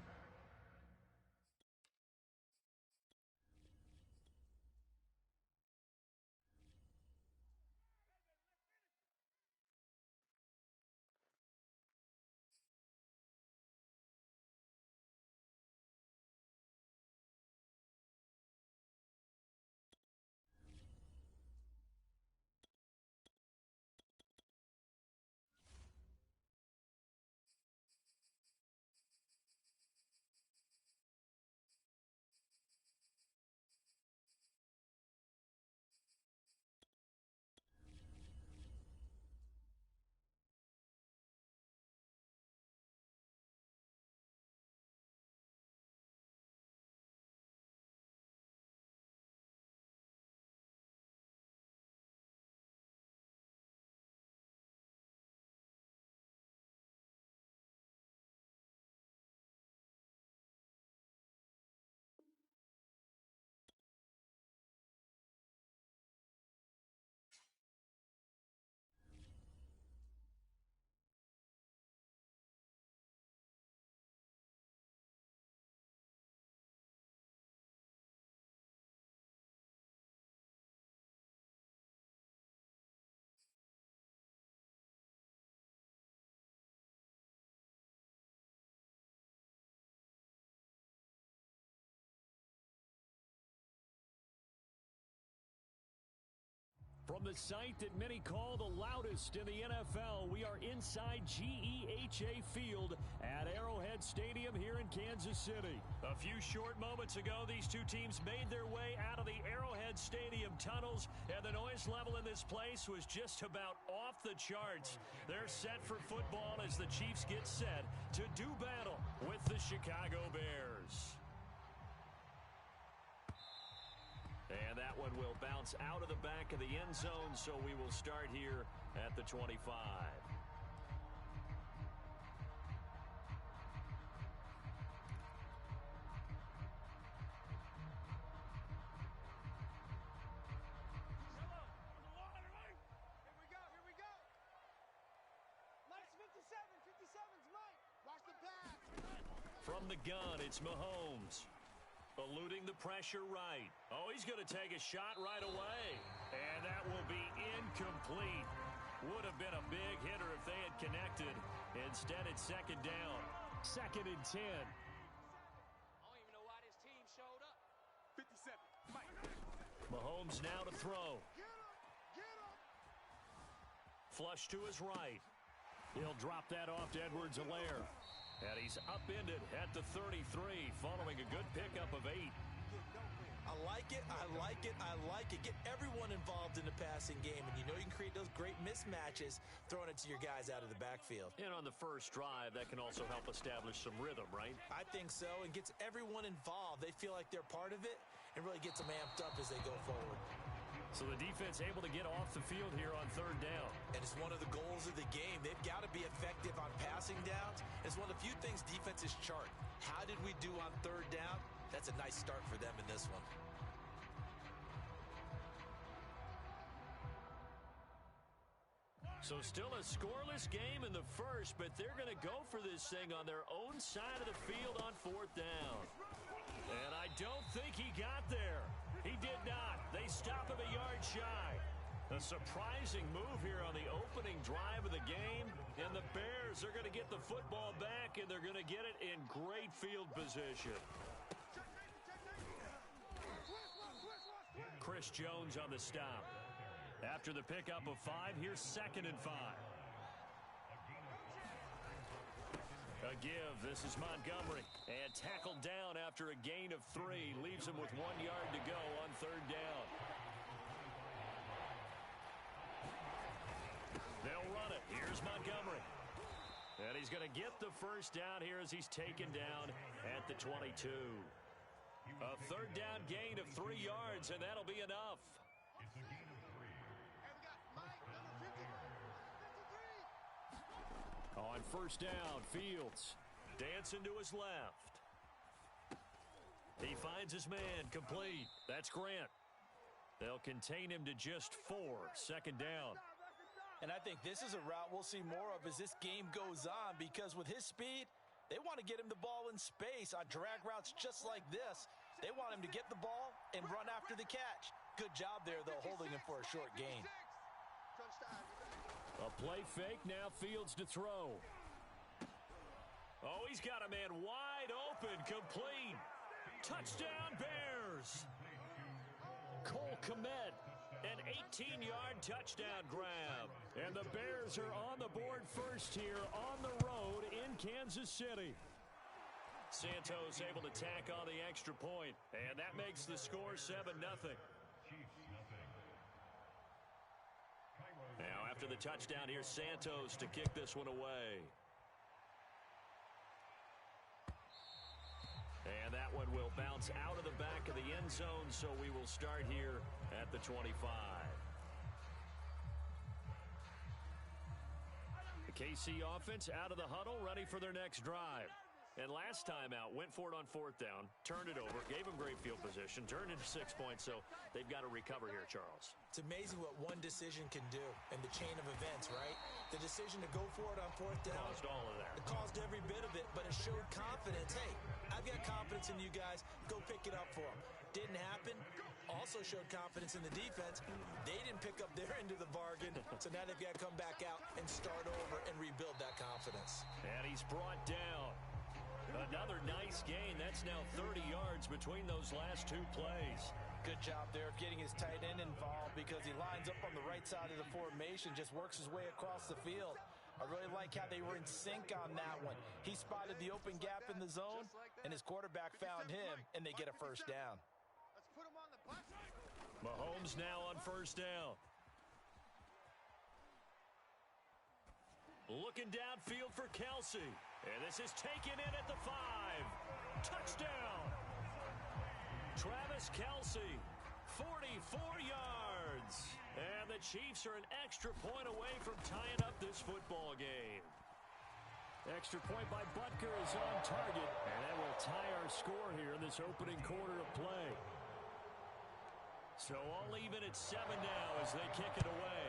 From the site that many call the loudest in the NFL, we are inside GEHA Field at Arrowhead Stadium here in Kansas City. A few short moments ago, these two teams made their way out of the Arrowhead Stadium tunnels, and the noise level in this place was just about off the charts. They're set for football as the Chiefs get set to do battle with the Chicago Bears. And that one will bounce out of the back of the end zone, so we will start here at the 25. Here we go. Mike's 57. 57's Mike. Watch the pass. From the gun, it's Mahomes. Eluding the pressure right. Oh, he's going to take a shot right away. And that will be incomplete. Would have been a big hitter if they had connected. Instead, it's 2nd down. 2nd and 10. I don't even know why this team showed up. 57. Mike. Mahomes now to throw. Get him. Flush to his right. He'll drop that off to Edwards-Helaire. And he's upended at the 33, following a good pickup of 8. I like it. I like it. I like it. Get everyone involved in the passing game, and you know you can create those great mismatches throwing it to your guys out of the backfield. And on the first drive, that can also help establish some rhythm, right? I think so, and gets everyone involved. They feel like they're part of it and really gets them amped up as they go forward. So the defense able to get off the field here on third down. And it's one of the goals of the game. They've got to be effective on passing downs. It's one of the few things defenses chart. How did we do on third down? That's a nice start for them in this one. So still a scoreless game in the first, but they're going to go for this thing on their own side of the field on fourth down. And I don't think he got there. He did not. They stop him a yard shy. A surprising move here on the opening drive of the game. And the Bears are going to get the football back, and they're going to get it in great field position. Chris Jones on the stop. After the pickup of 5, here's 2nd and 5. A give. This is Montgomery. And tackled down after a gain of 3. Leaves him with 1 yard to go on third down. They'll run it. Here's Montgomery. And he's going to get the first down here as he's taken down at the 22. A third down gain of 3 yards, and that'll be enough. On first down, Fields dancing to his left. He finds his man, complete. That's Grant. They'll contain him to just 4. 2nd down. And I think this is a route we'll see more of as this game goes on, because with his speed, they want to get him the ball in space on drag routes just like this. They want him to get the ball and run after the catch. Good job there, though, holding him for a short gain. A play fake, now Fields to throw. Oh, he's got a man wide open, complete. Touchdown, Bears. Cole Kmet, an 18-yard touchdown grab. And the Bears are on the board first here on the road in Kansas City. Santos able to tack on the extra point, and that makes the score 7-0. Now, after the touchdown, here's Santos to kick this one away. And that one will bounce out of the back of the end zone, so we will start here at the 25. The KC offense out of the huddle, ready for their next drive. And last time out, went for it on fourth down, turned it over, gave them great field position, turned into 6 points, so they've got to recover here, Charles. It's amazing what one decision can do in the chain of events, right? The decision to go for it on fourth down. Caused all of that. It caused every bit of it, but it showed confidence. Hey, I've got confidence in you guys. Go pick it up for them. Didn't happen. Also showed confidence in the defense. They didn't pick up their end of the bargain, so now they've got to come back out and start over and rebuild that confidence. And he's brought down. Another nice gain. That's now 30 yards between those last 2 plays. Good job there of getting his tight end involved, because he lines up on the right side of the formation, just works his way across the field. I really like how they were in sync on that one. He spotted the open gap in the zone, and his quarterback found him, and they get a first down. Let's put him on the bus. Mahomes now on first down. Looking downfield for Kelsey. And this is taken in at the 5. Touchdown. Travis Kelsey, 44 yards. And the Chiefs are an extra point away from tying up this football game. Extra point by Butker is on target. And that will tie our score here in this opening quarter of play. So all even at 7 now as they kick it away.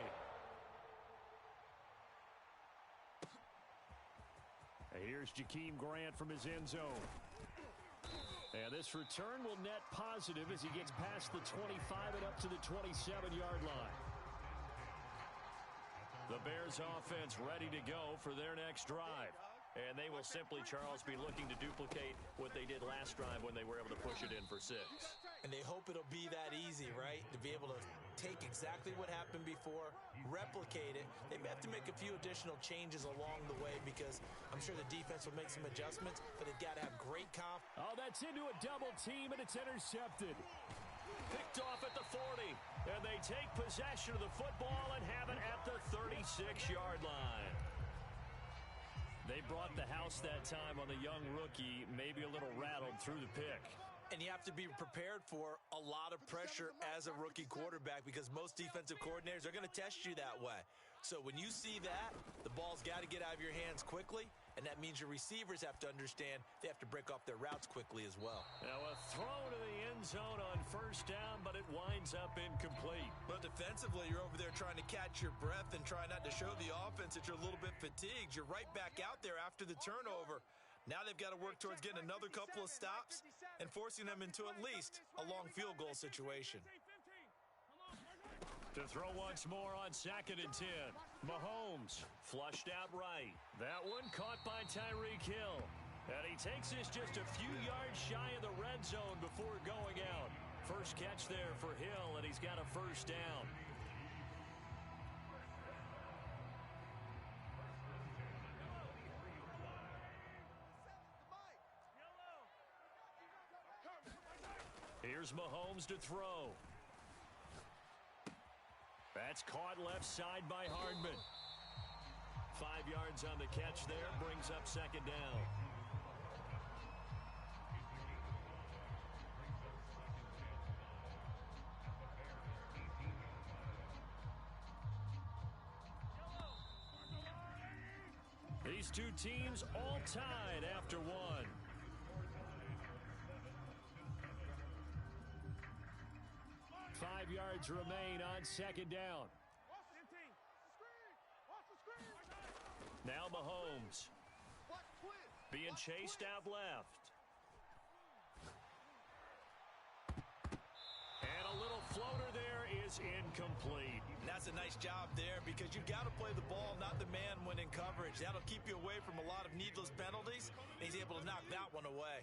Here's Jakeem Grant from his end zone. And this return will net positive as he gets past the 25 and up to the 27-yard line. The Bears offense ready to go for their next drive. And they will simply, Charles, be looking to duplicate what they did last drive when they were able to push it in for 6. And they hope it'll be that easy, right? To be able to take exactly what happened before, replicate it. They may have to make a few additional changes along the way, because I'm sure the defense will make some adjustments, but they've got to have great confidence. Oh, that's into a double team, and it's intercepted. Picked off at the 40. And they take possession of the football and have it at the 36-yard line. They brought the house that time on the young rookie, maybe a little rattled through the pick. And you have to be prepared for a lot of pressure as a rookie quarterback because most defensive coordinators are going to test you that way. So when you see that, the ball's got to get out of your hands quickly, and that means your receivers have to understand they have to break off their routes quickly as well. Now a throw to the end zone on first down, but it winds up incomplete. But defensively, you're over there trying to catch your breath and try not to show the offense that you're a little bit fatigued. You're right back out there after the turnover. Now they've got to work towards getting another couple of stops and forcing them into at least a long field goal situation. To throw once more on 2nd and 10. Mahomes flushed out right. That one caught by Tyreek Hill. And he takes this just a few yards shy of the red zone before going out. First catch there for Hill, and he's got a first down. Here's Mahomes to throw. That's caught left side by Hardman. 5 yards on the catch there, brings up 2nd down. These two teams all tied after one. Five yards remain on 2nd down. Now Mahomes being chased out left. And a little floater there is incomplete. And that's a nice job there because you've got to play the ball, not the man when in coverage. That'll keep you away from a lot of needless penalties. And he's able to knock that one away.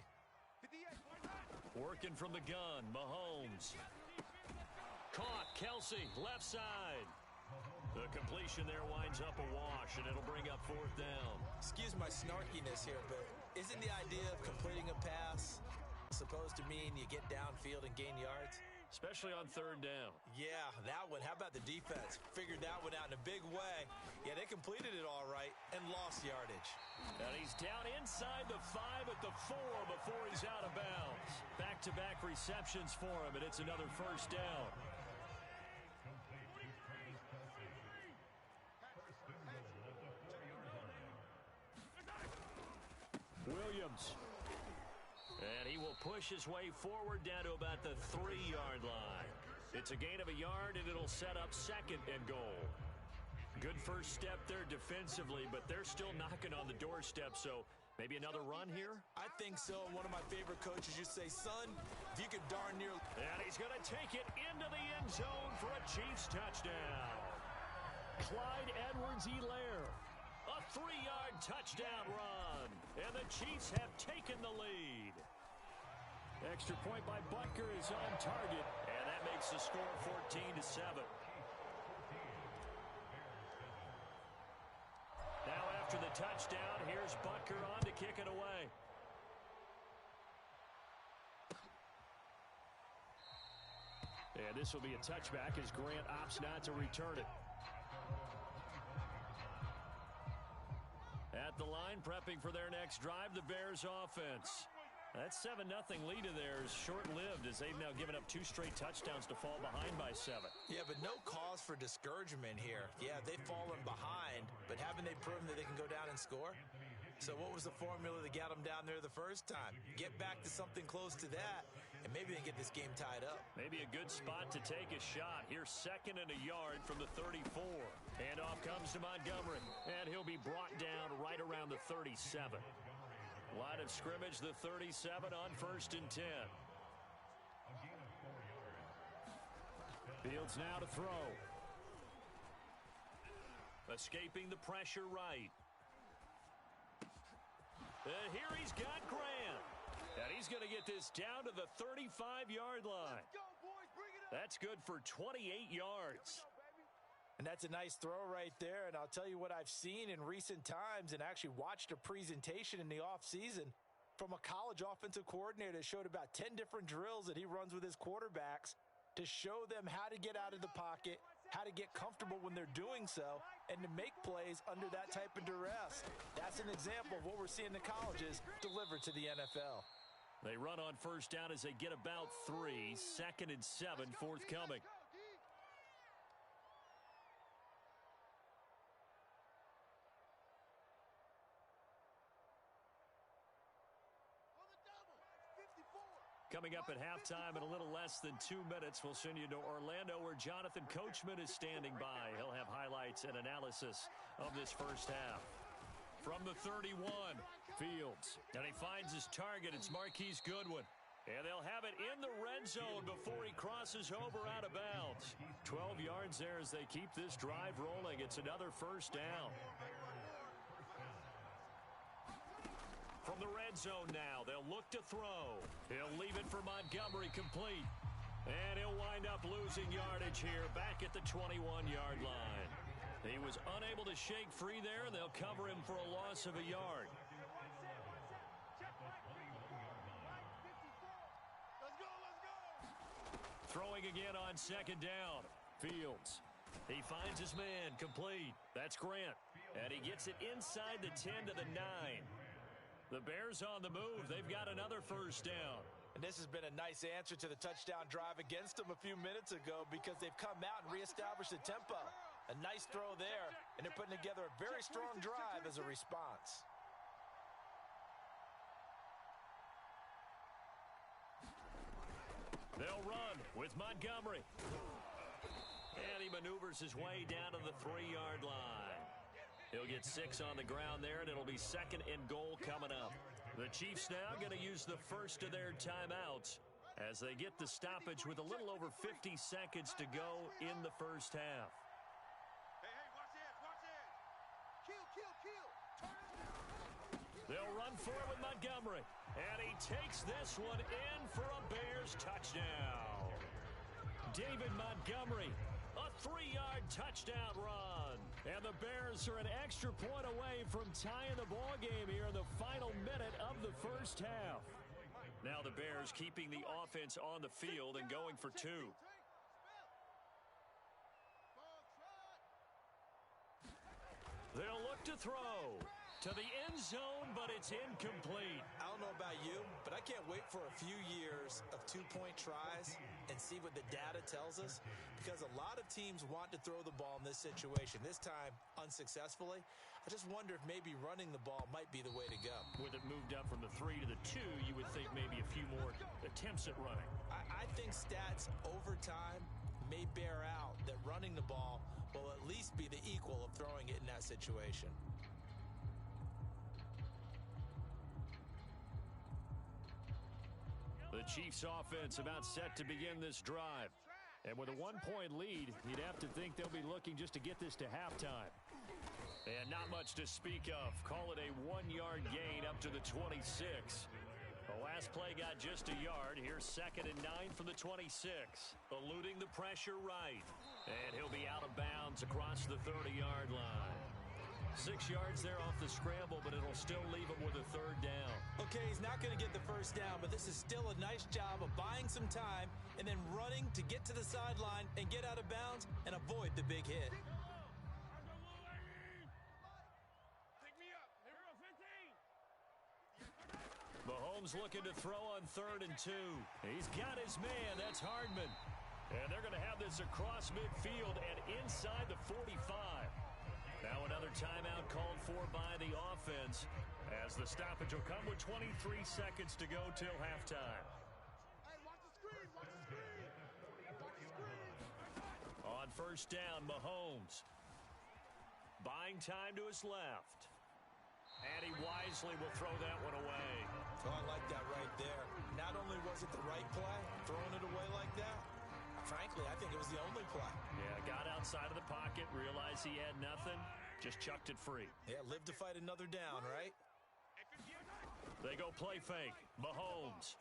Working from the gun, Mahomes. Caught, Kelsey, left side. The completion there winds up a wash, and it'll bring up 4th down. Excuse my snarkiness here, but isn't the idea of completing a pass supposed to mean you get downfield and gain yards? Especially on 3rd down. Yeah, that one. How about the defense? Figured that one out in a big way. Yeah, they completed it all right and lost yardage. And he's down inside the 5 at the 4 before he's out of bounds. Back-to-back receptions for him, and it's another first down. Williams. And he will push his way forward down to about the 3-yard line. It's a gain of a yard, and it'll set up 2nd and goal. Good first step there defensively, but they're still knocking on the doorstep, so maybe another run here? I think so. One of my favorite coaches used to say, son, if you could darn near... And he's going to take it into the end zone for a Chiefs touchdown. Clyde Edwards-Helaire. A 3-yard touchdown run. And the Chiefs have taken the lead. Extra point by Butker is on target. And that makes the score 14-7. Now after the touchdown, here's Butker on to kick it away. And this will be a touchback as Grant opts not to return it. At the line, prepping for their next drive, the Bears offense. That 7-0 lead of theirs short-lived as they've now given up 2 straight touchdowns to fall behind by 7. Yeah, but no cause for discouragement here. Yeah, they've fallen behind, but haven't they proven that they can go down and score? So what was the formula that got them down there the first time? Get back to something close to that, and maybe they can get this game tied up. Maybe a good spot to take a shot. Here's 2nd and a yard from the 34. Handoff comes to Montgomery, and he'll be brought down right around the 37. Line of scrimmage, the 37 on 1st and 10. Fields now to throw. Escaping the pressure right. And here he's got Grant. And he's going to get this down to the 35-yard line. That's good for 28 yards. And that's a nice throw right there. And I'll tell you what I've seen in recent times and actually watched a presentation in the offseason from a college offensive coordinator that showed about 10 different drills that he runs with his quarterbacks. to show them how to get out of the pocket, how to get comfortable when they're doing so, and to make plays under that type of duress. That's an example of what we're seeing the colleges deliver to the NFL. They run on first down as they get about 3. 2nd and 7 forthcoming. Coming up at halftime in a little less than 2 minutes, we'll send you to Orlando where Jonathan Coachman is standing by. He'll have highlights and analysis of this first half. From the 31, Fields. And he finds his target. It's Marquise Goodwin. And they'll have it in the red zone before he crosses over out of bounds. 12 yards there as they keep this drive rolling. It's another first down. From the red zone now, they'll look to throw. He'll leave it for Montgomery complete. And he'll wind up losing yardage here back at the 21-yard line. He was unable to shake free there, and they'll cover him for a loss of a yard. Let's go. Throwing again on second down. Fields. He finds his man complete. That's Grant. And he gets it inside the 10 to the 9. The Bears on the move. They've got another first down. And this has been a nice answer to the touchdown drive against them a few minutes ago because they've come out and reestablished the tempo. A nice throw there, and they're putting together a very strong drive as a response. They'll run with Montgomery. And he maneuvers his way down to the 3-yard line. He'll get 6 on the ground there, and it'll be 2nd and goal coming up. The Chiefs now going to use the first of their timeouts as they get the stoppage with a little over 50 seconds to go in the first half. Hey, watch it. Kill. They'll run for it with Montgomery. And he takes this one in for a Bears touchdown. David Montgomery, a 3-yard touchdown run. And the Bears are an extra point away from tying the ball game here in the final minute of the first half. Now the Bears keeping the offense on the field and going for 2. They'll look to throw to the end zone, but it's incomplete. I don't know about you, but I can't wait for a few years of 2-point tries and see what the data tells us, because a lot of teams want to throw the ball in this situation. This time, unsuccessfully. I just wonder if maybe running the ball might be the way to go. With it moved up from the 3 to the 2, you would think maybe a few more attempts at running. I think stats over time may bear out that running the ball will at least be the equal of throwing it in that situation. The Chiefs offense about set to begin this drive. And with a 1-point lead, you'd have to think they'll be looking just to get this to halftime. And not much to speak of. Call it a 1-yard gain up to the 26. The last play got just a yard. Here's 2nd and 9 from the 26. Eluding the pressure right. And he'll be out of bounds across the 30-yard line. 6 yards there off the scramble, but it'll still leave him with a 3rd down. Okay, he's not going to get the first down, but this is still a nice job of buying some time and then running to get to the sideline and get out of bounds and avoid the big hit. Pick me up. Here we go, 15. Mahomes looking to throw on 3rd and 2. He's got his man. That's Hardman. And they're going to have this across midfield and inside the 45. Now another timeout called for by the offense as the stoppage will come with 23 seconds to go till halftime. Hey, watch the screen. On first down, Mahomes. Buying time to his left. And he wisely will throw that one away. Oh, I like that right there. Not only was it the right play, throwing it away like that, frankly, I think it was the only play. Yeah, got outside of the pocket, realized he had nothing, just chucked it free. Yeah, live to fight another down, right? They go play fake. Mahomes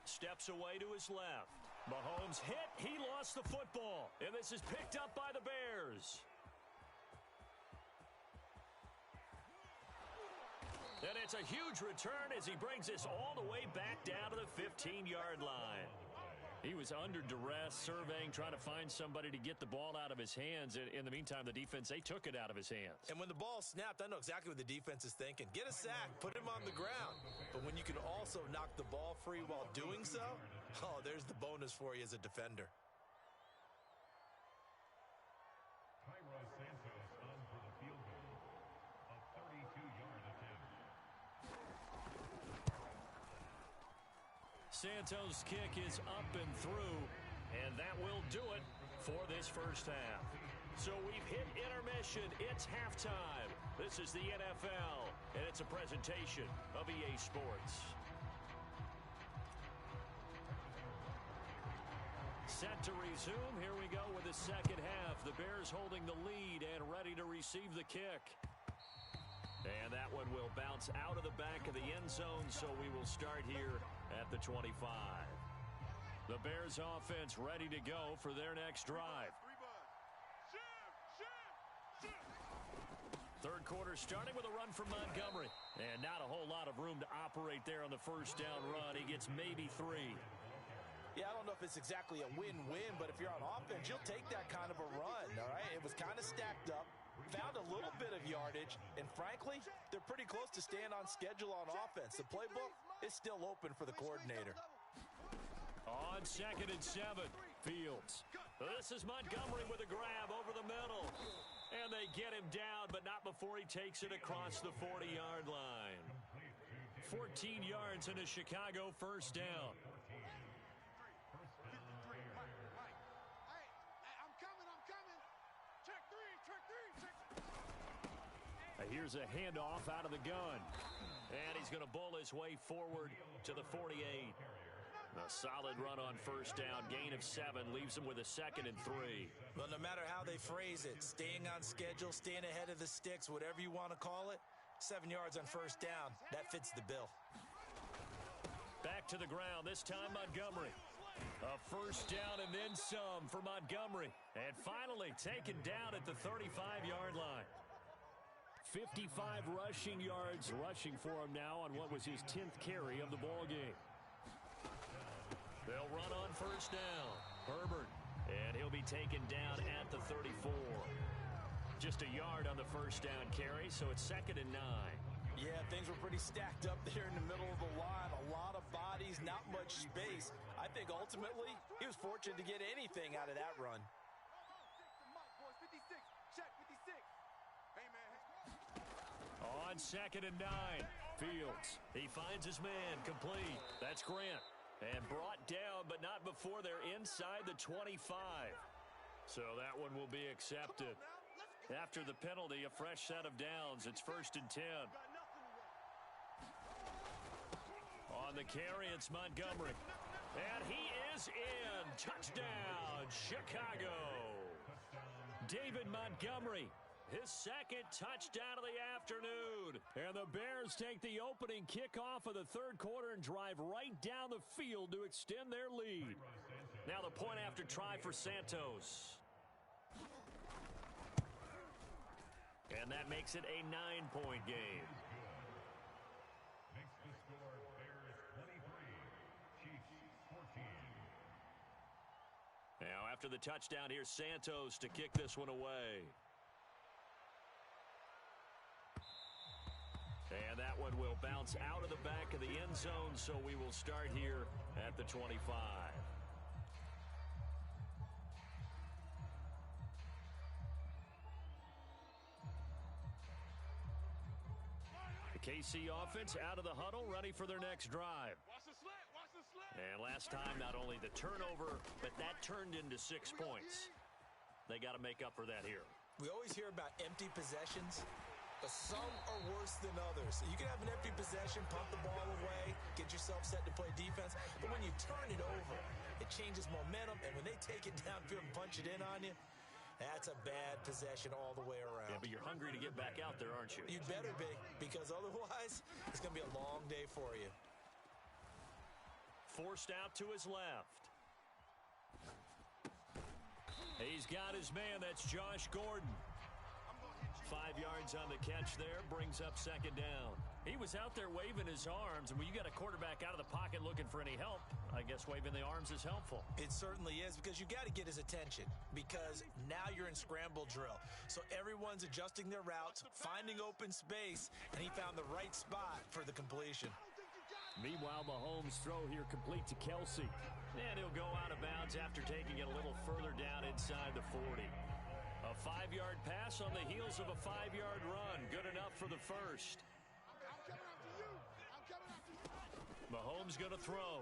steps away to his left. Mahomes hit. He lost the football. And this is picked up by the Bears. And it's a huge return as he brings this all the way back down to the 15-yard line. He was under duress, surveying, trying to find somebody to get the ball out of his hands. In the meantime, the defense, they took it out of his hands. And when the ball snapped, I know exactly what the defense is thinking. Get a sack, put him on the ground. But when you can also knock the ball free while doing so, oh, there's the bonus for you as a defender. Santos' kick is up and through, and that will do it for this first half. So we've hit intermission. It's halftime. This is the NFL, and it's a presentation of EA Sports. Set to resume. Here we go with the second half. The Bears holding the lead and ready to receive the kick. And that one will bounce out of the back of the end zone, so we will start here at the 25. The Bears offense ready to go for their next drive. Third quarter starting with a run from Montgomery. And not a whole lot of room to operate there on the first down run. He gets maybe 3. Yeah, I don't know if it's exactly a win-win, but if you're on offense, you'll take that kind of a run, all right? It was kind of stacked up. Found a little bit of yardage, and frankly, they're pretty close to staying on schedule on offense. The playbook is still open for the coordinator. On 2nd and 7, Fields. This is Montgomery with a grab over the middle. And they get him down, but not before he takes it across the 40-yard line. 14 yards and a Chicago first down. Here's a handoff out of the gun. And he's going to bull his way forward to the 48. A solid run on first down. Gain of 7 leaves him with a 2nd and 3. Well, no matter how they phrase it, staying on schedule, staying ahead of the sticks, whatever you want to call it, 7 yards on first down, that fits the bill. Back to the ground, this time Montgomery. A first down and then some for Montgomery. And finally taken down at the 35-yard line. 55 rushing yards rushing for him now on what was his 10th carry of the ball game. They'll run on first down. Herbert, and he'll be taken down at the 34. Just a yard on the first down carry, so it's 2nd and 9. Yeah, things were pretty stacked up there in the middle of the line. A lot of bodies, not much space. I think ultimately he was fortunate to get anything out of that run. On 2nd and 9, Fields. He finds his man, complete. That's Grant. And brought down, but not before they're inside the 25. So that one will be accepted. After the penalty, a fresh set of downs. It's 1st and 10. On the carry, it's Montgomery. And he is in. Touchdown, Chicago. David Montgomery. His 2nd touchdown of the afternoon. And the Bears take the opening kickoff of the 3rd quarter and drive right down the field to extend their lead. Now the point after try for Santos. And that makes it a 9-point game. Makes the score Bears 23, Chiefs 14. Now after the touchdown, here's Santos to kick this one away. And that one will bounce out of the back of the end zone, so we will start here at the 25. The KC offense out of the huddle, ready for their next drive. Watch the slant, watch the slant. And last time, not only the turnover, but that turned into 6 points. They got to make up for that here. We always hear about empty possessions, but some are worse than others. You can have an empty possession, pump the ball away, get yourself set to play defense, but when you turn it over, it changes momentum, and when they take it downfield and punch it in on you, that's a bad possession all the way around. Yeah, but you're hungry to get back out there, aren't you? You'd better be, because otherwise, it's going to be a long day for you. Forced out to his left. He's got his man. That's Josh Gordon. 5 yards on the catch there, brings up 2nd down. He was out there waving his arms, and when you got a quarterback out of the pocket looking for any help, I guess waving the arms is helpful. It certainly is, because you got to get his attention, because now you're in scramble drill. So everyone's adjusting their routes, finding open space, and he found the right spot for the completion. Meanwhile, Mahomes' throw here complete to Kelsey. And he'll go out of bounds after taking it a little further down inside the 40. A 5-yard pass on the heels of a 5-yard run. Good enough for the first. Mahomes going to throw.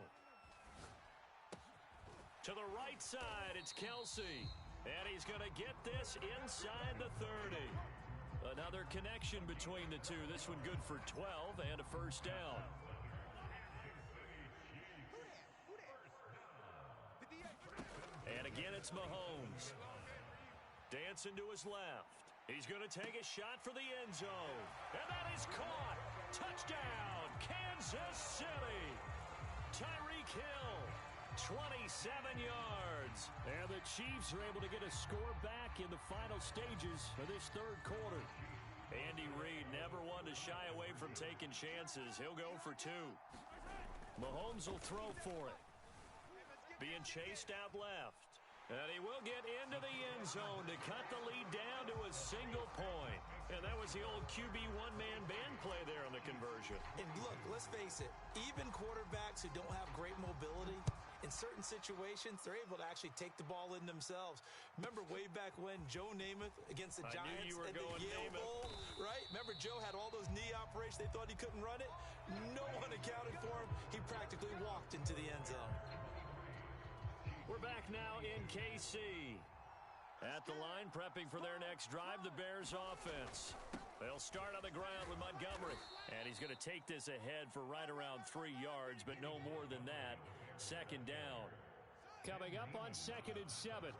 To the right side, it's Kelsey. And he's going to get this inside the 30. Another connection between the two. This one good for 12 and a first down. And again, it's Mahomes. Dancing to his left. He's going to take a shot for the end zone. And that is caught. Touchdown, Kansas City. Tyreek Hill, 27 yards. And the Chiefs are able to get a score back in the final stages of this third quarter. Andy Reid never one to shy away from taking chances. He'll go for 2. Mahomes will throw for it. Being chased out left. And he will get into the end zone to cut the lead down to a single point. And that was the old QB one-man band play there on the conversion. And look, let's face it, even quarterbacks who don't have great mobility, in certain situations, they're able to actually take the ball in themselves. Remember way back when Joe Namath against the Giants at the Yale Bowl, right? Remember Joe had all those knee operations. They thought he couldn't run it. No one accounted for him. He practically walked into the end zone. We're back now in KC. At the line, prepping for their next drive, the Bears offense. They'll start on the ground with Montgomery. And he's going to take this ahead for right around 3 yards, but no more than that. Second down. Coming up on 2nd and 7.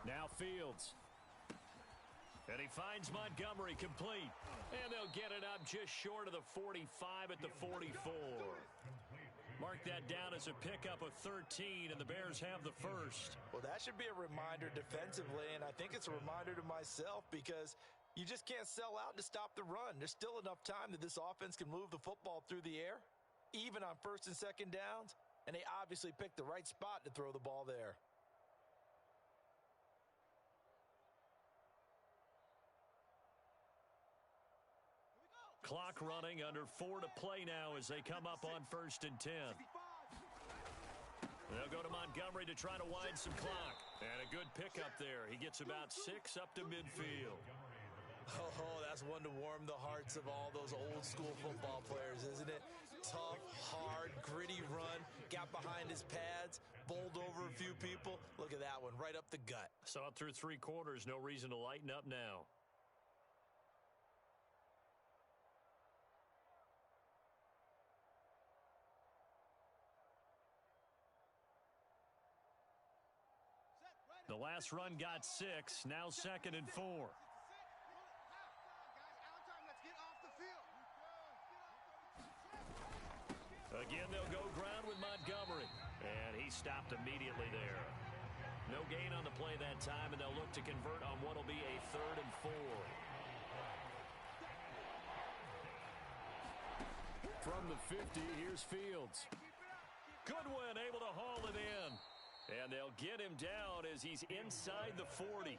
Now Fields. And he finds Montgomery complete. And they'll get it up just short of the 45 at the 44. Mark that down as a pickup of 13, and the Bears have the first. Well, that should be a reminder defensively, and I think it's a reminder to myself because you just can't sell out to stop the run. There's still enough time that this offense can move the football through the air, even on 1st and 2nd downs, and they obviously picked the right spot to throw the ball there. Clock running, under 4 to play now as they come up on 1st and 10. They'll go to Montgomery to try to wind some clock. And a good pickup there. He gets about 6 up to midfield. Oh, that's one to warm the hearts of all those old school football players, isn't it? Tough, hard, gritty run, got behind his pads, bowled over a few people. Look at that one, right up the gut. Saw it through 3 quarters, no reason to lighten up now. The last run got 6, now 2nd and 4. Again, they'll go ground with Montgomery. And he stopped immediately there. No gain on the play that time, and they'll look to convert on what will be a 3rd and 4. From the 50, here's Fields. Goodwin able to haul it in. And they'll get him down as he's inside the 40.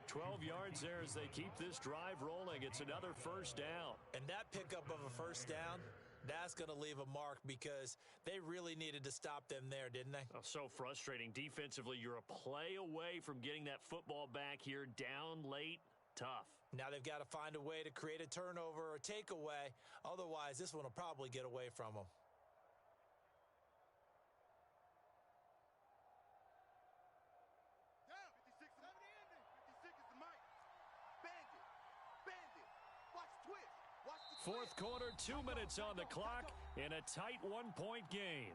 12 yards there as they keep this drive rolling. It's another first down. And that pickup of a first down, that's going to leave a mark because they really needed to stop them there, didn't they? Oh, so frustrating. Defensively, you're a play away from getting that football back here. Down late, tough. Now they've got to find a way to create a turnover or takeaway. Otherwise, this one will probably get away from them. Fourth quarter, 2 minutes on the clock in a tight 1-point game.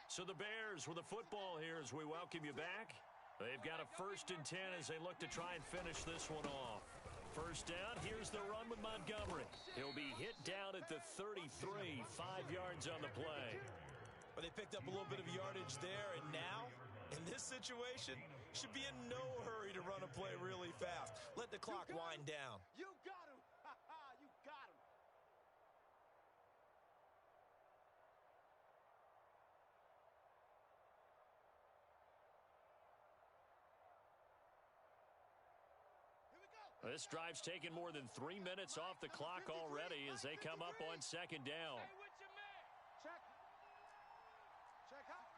So the Bears with the football here as we welcome you back. They've got a 1st and 10 as they look to try and finish this one off. First down, here's the run with Montgomery. He'll be hit down at the 33, 5 yards on the play. But they picked up a little bit of yardage there, and now, in this situation, should be in no hurry to run a play really fast. Let the clock wind down. You got him. You got him. This drive's taken more than 3 minutes off the clock already as they come up on second down. Check. Check out.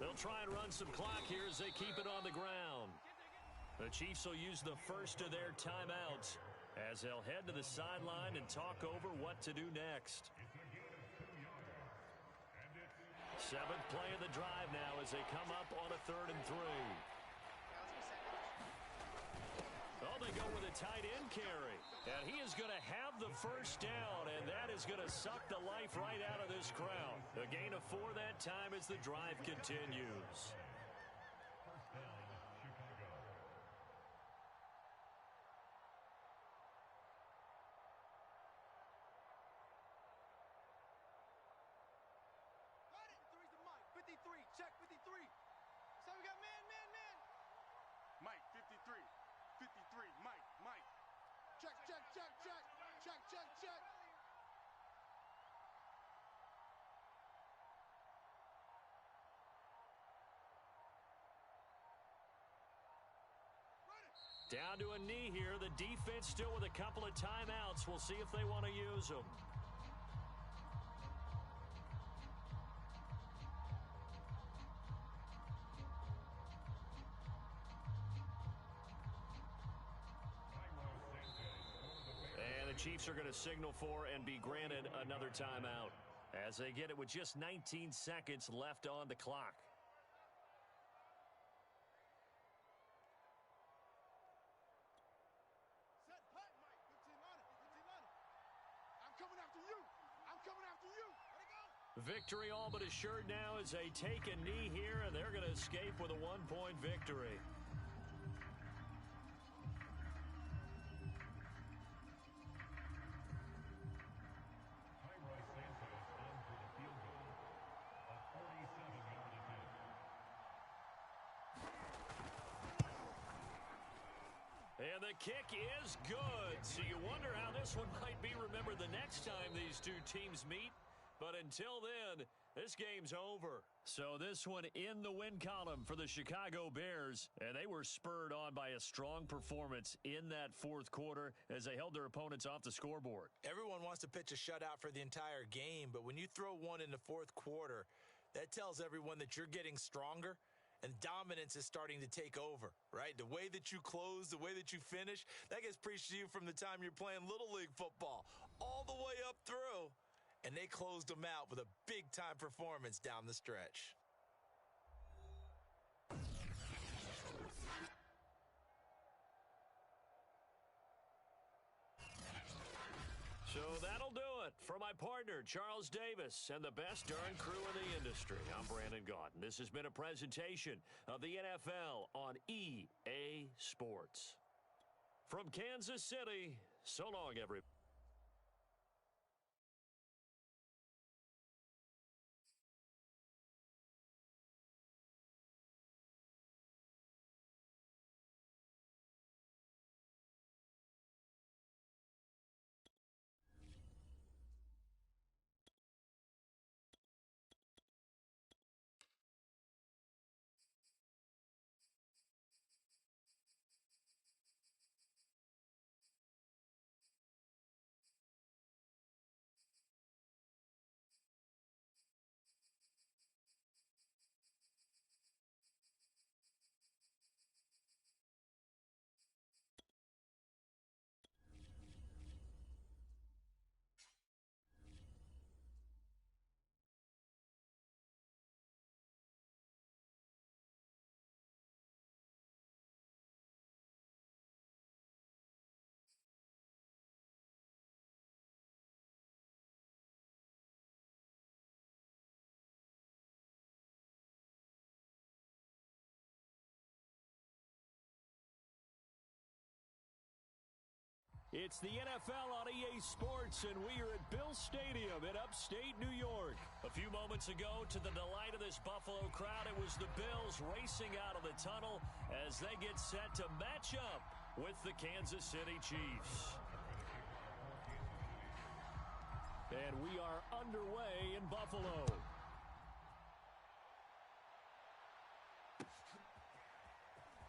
They'll try and run some clock here as they keep it on the ground. The Chiefs will use the first of their timeouts as they'll head to the sideline and talk over what to do next. Seventh play of the drive now as they come up on a 3rd and 3. Oh, they go with a tight end carry. And he is going to have the first down, and that is going to suck the life right out of this crowd. A gain of 4 that time as the drive continues. First down, Chicago. Got it. 53's the Mike. 53. Check 53. So we got man. Mike, 53. 53. Mike. Check. Down to a knee here. The defense still with a couple of timeouts. We'll see if they want to use them. And the Chiefs are going to signal for and be granted another timeout as they get it with just 19 seconds left on the clock. Victory all but assured now as they take a knee here, and they're going to escape with a 1-point victory. And the kick is good. So you wonder how this one might be remembered the next time these two teams meet. But until then, this game's over. So this one in the win column for the Chicago Bears. And they were spurred on by a strong performance in that fourth quarter as they held their opponents off the scoreboard. Everyone wants to pitch a shutout for the entire game, but when you throw one in the fourth quarter, that tells everyone that you're getting stronger and dominance is starting to take over, right? The way that you close, the way that you finish, that gets preached to you from the time you're playing Little League football all the way up through. And they closed them out with a big-time performance down the stretch. So that'll do it for my partner, Charles Davis, and the best darn crew in the industry. I'm Brandon Gaudin. This has been a presentation of the NFL on EA Sports. From Kansas City, so long, everybody. It's the NFL on EA Sports, and we are at Bill Stadium in upstate New York. A few moments ago, to the delight of this Buffalo crowd, it was the Bills racing out of the tunnel as they get set to match up with the Kansas City Chiefs. And we are underway in Buffalo.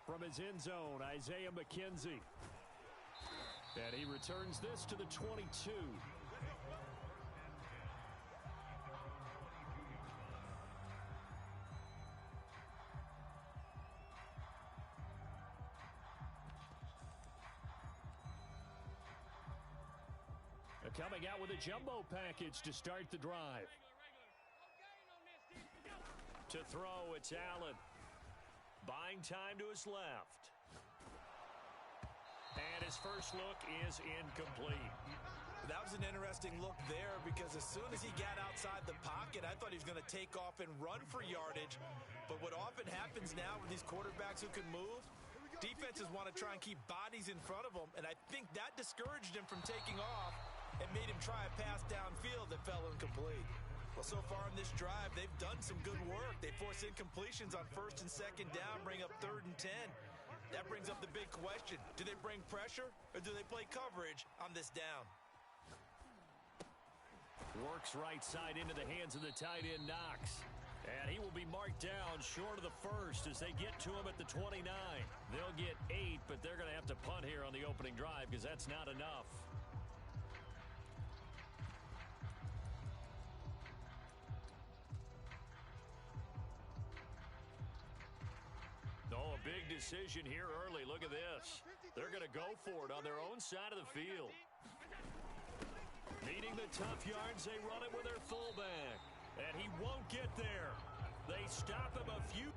From his end zone, Isaiah McKenzie. And he returns this to the 22. Coming out with a jumbo package to start the drive. To throw, it's Allen. Buying time to his left. And his first look is incomplete. That was an interesting look there because as soon as he got outside the pocket, I thought he was going to take off and run for yardage. But what often happens now with these quarterbacks who can move, defenses want to try and keep bodies in front of them, and I think that discouraged him from taking off and made him try a pass downfield that fell incomplete. Well, so far in this drive, they've done some good work. They force incompletions on first and second down, bring up 3rd and 10. That brings up the big question. Do they bring pressure or do they play coverage on this down? Works right side into the hands of the tight end, Knox. And he will be marked down short of the first as they get to him at the 29. They'll get 8, but they're going to have to punt here on the opening drive because that's not enough. Oh, a big decision here early. Look at this. They're going to go for it on their own side of the field. Needing the tough yards, they run it with their fullback. And he won't get there. They stop him a few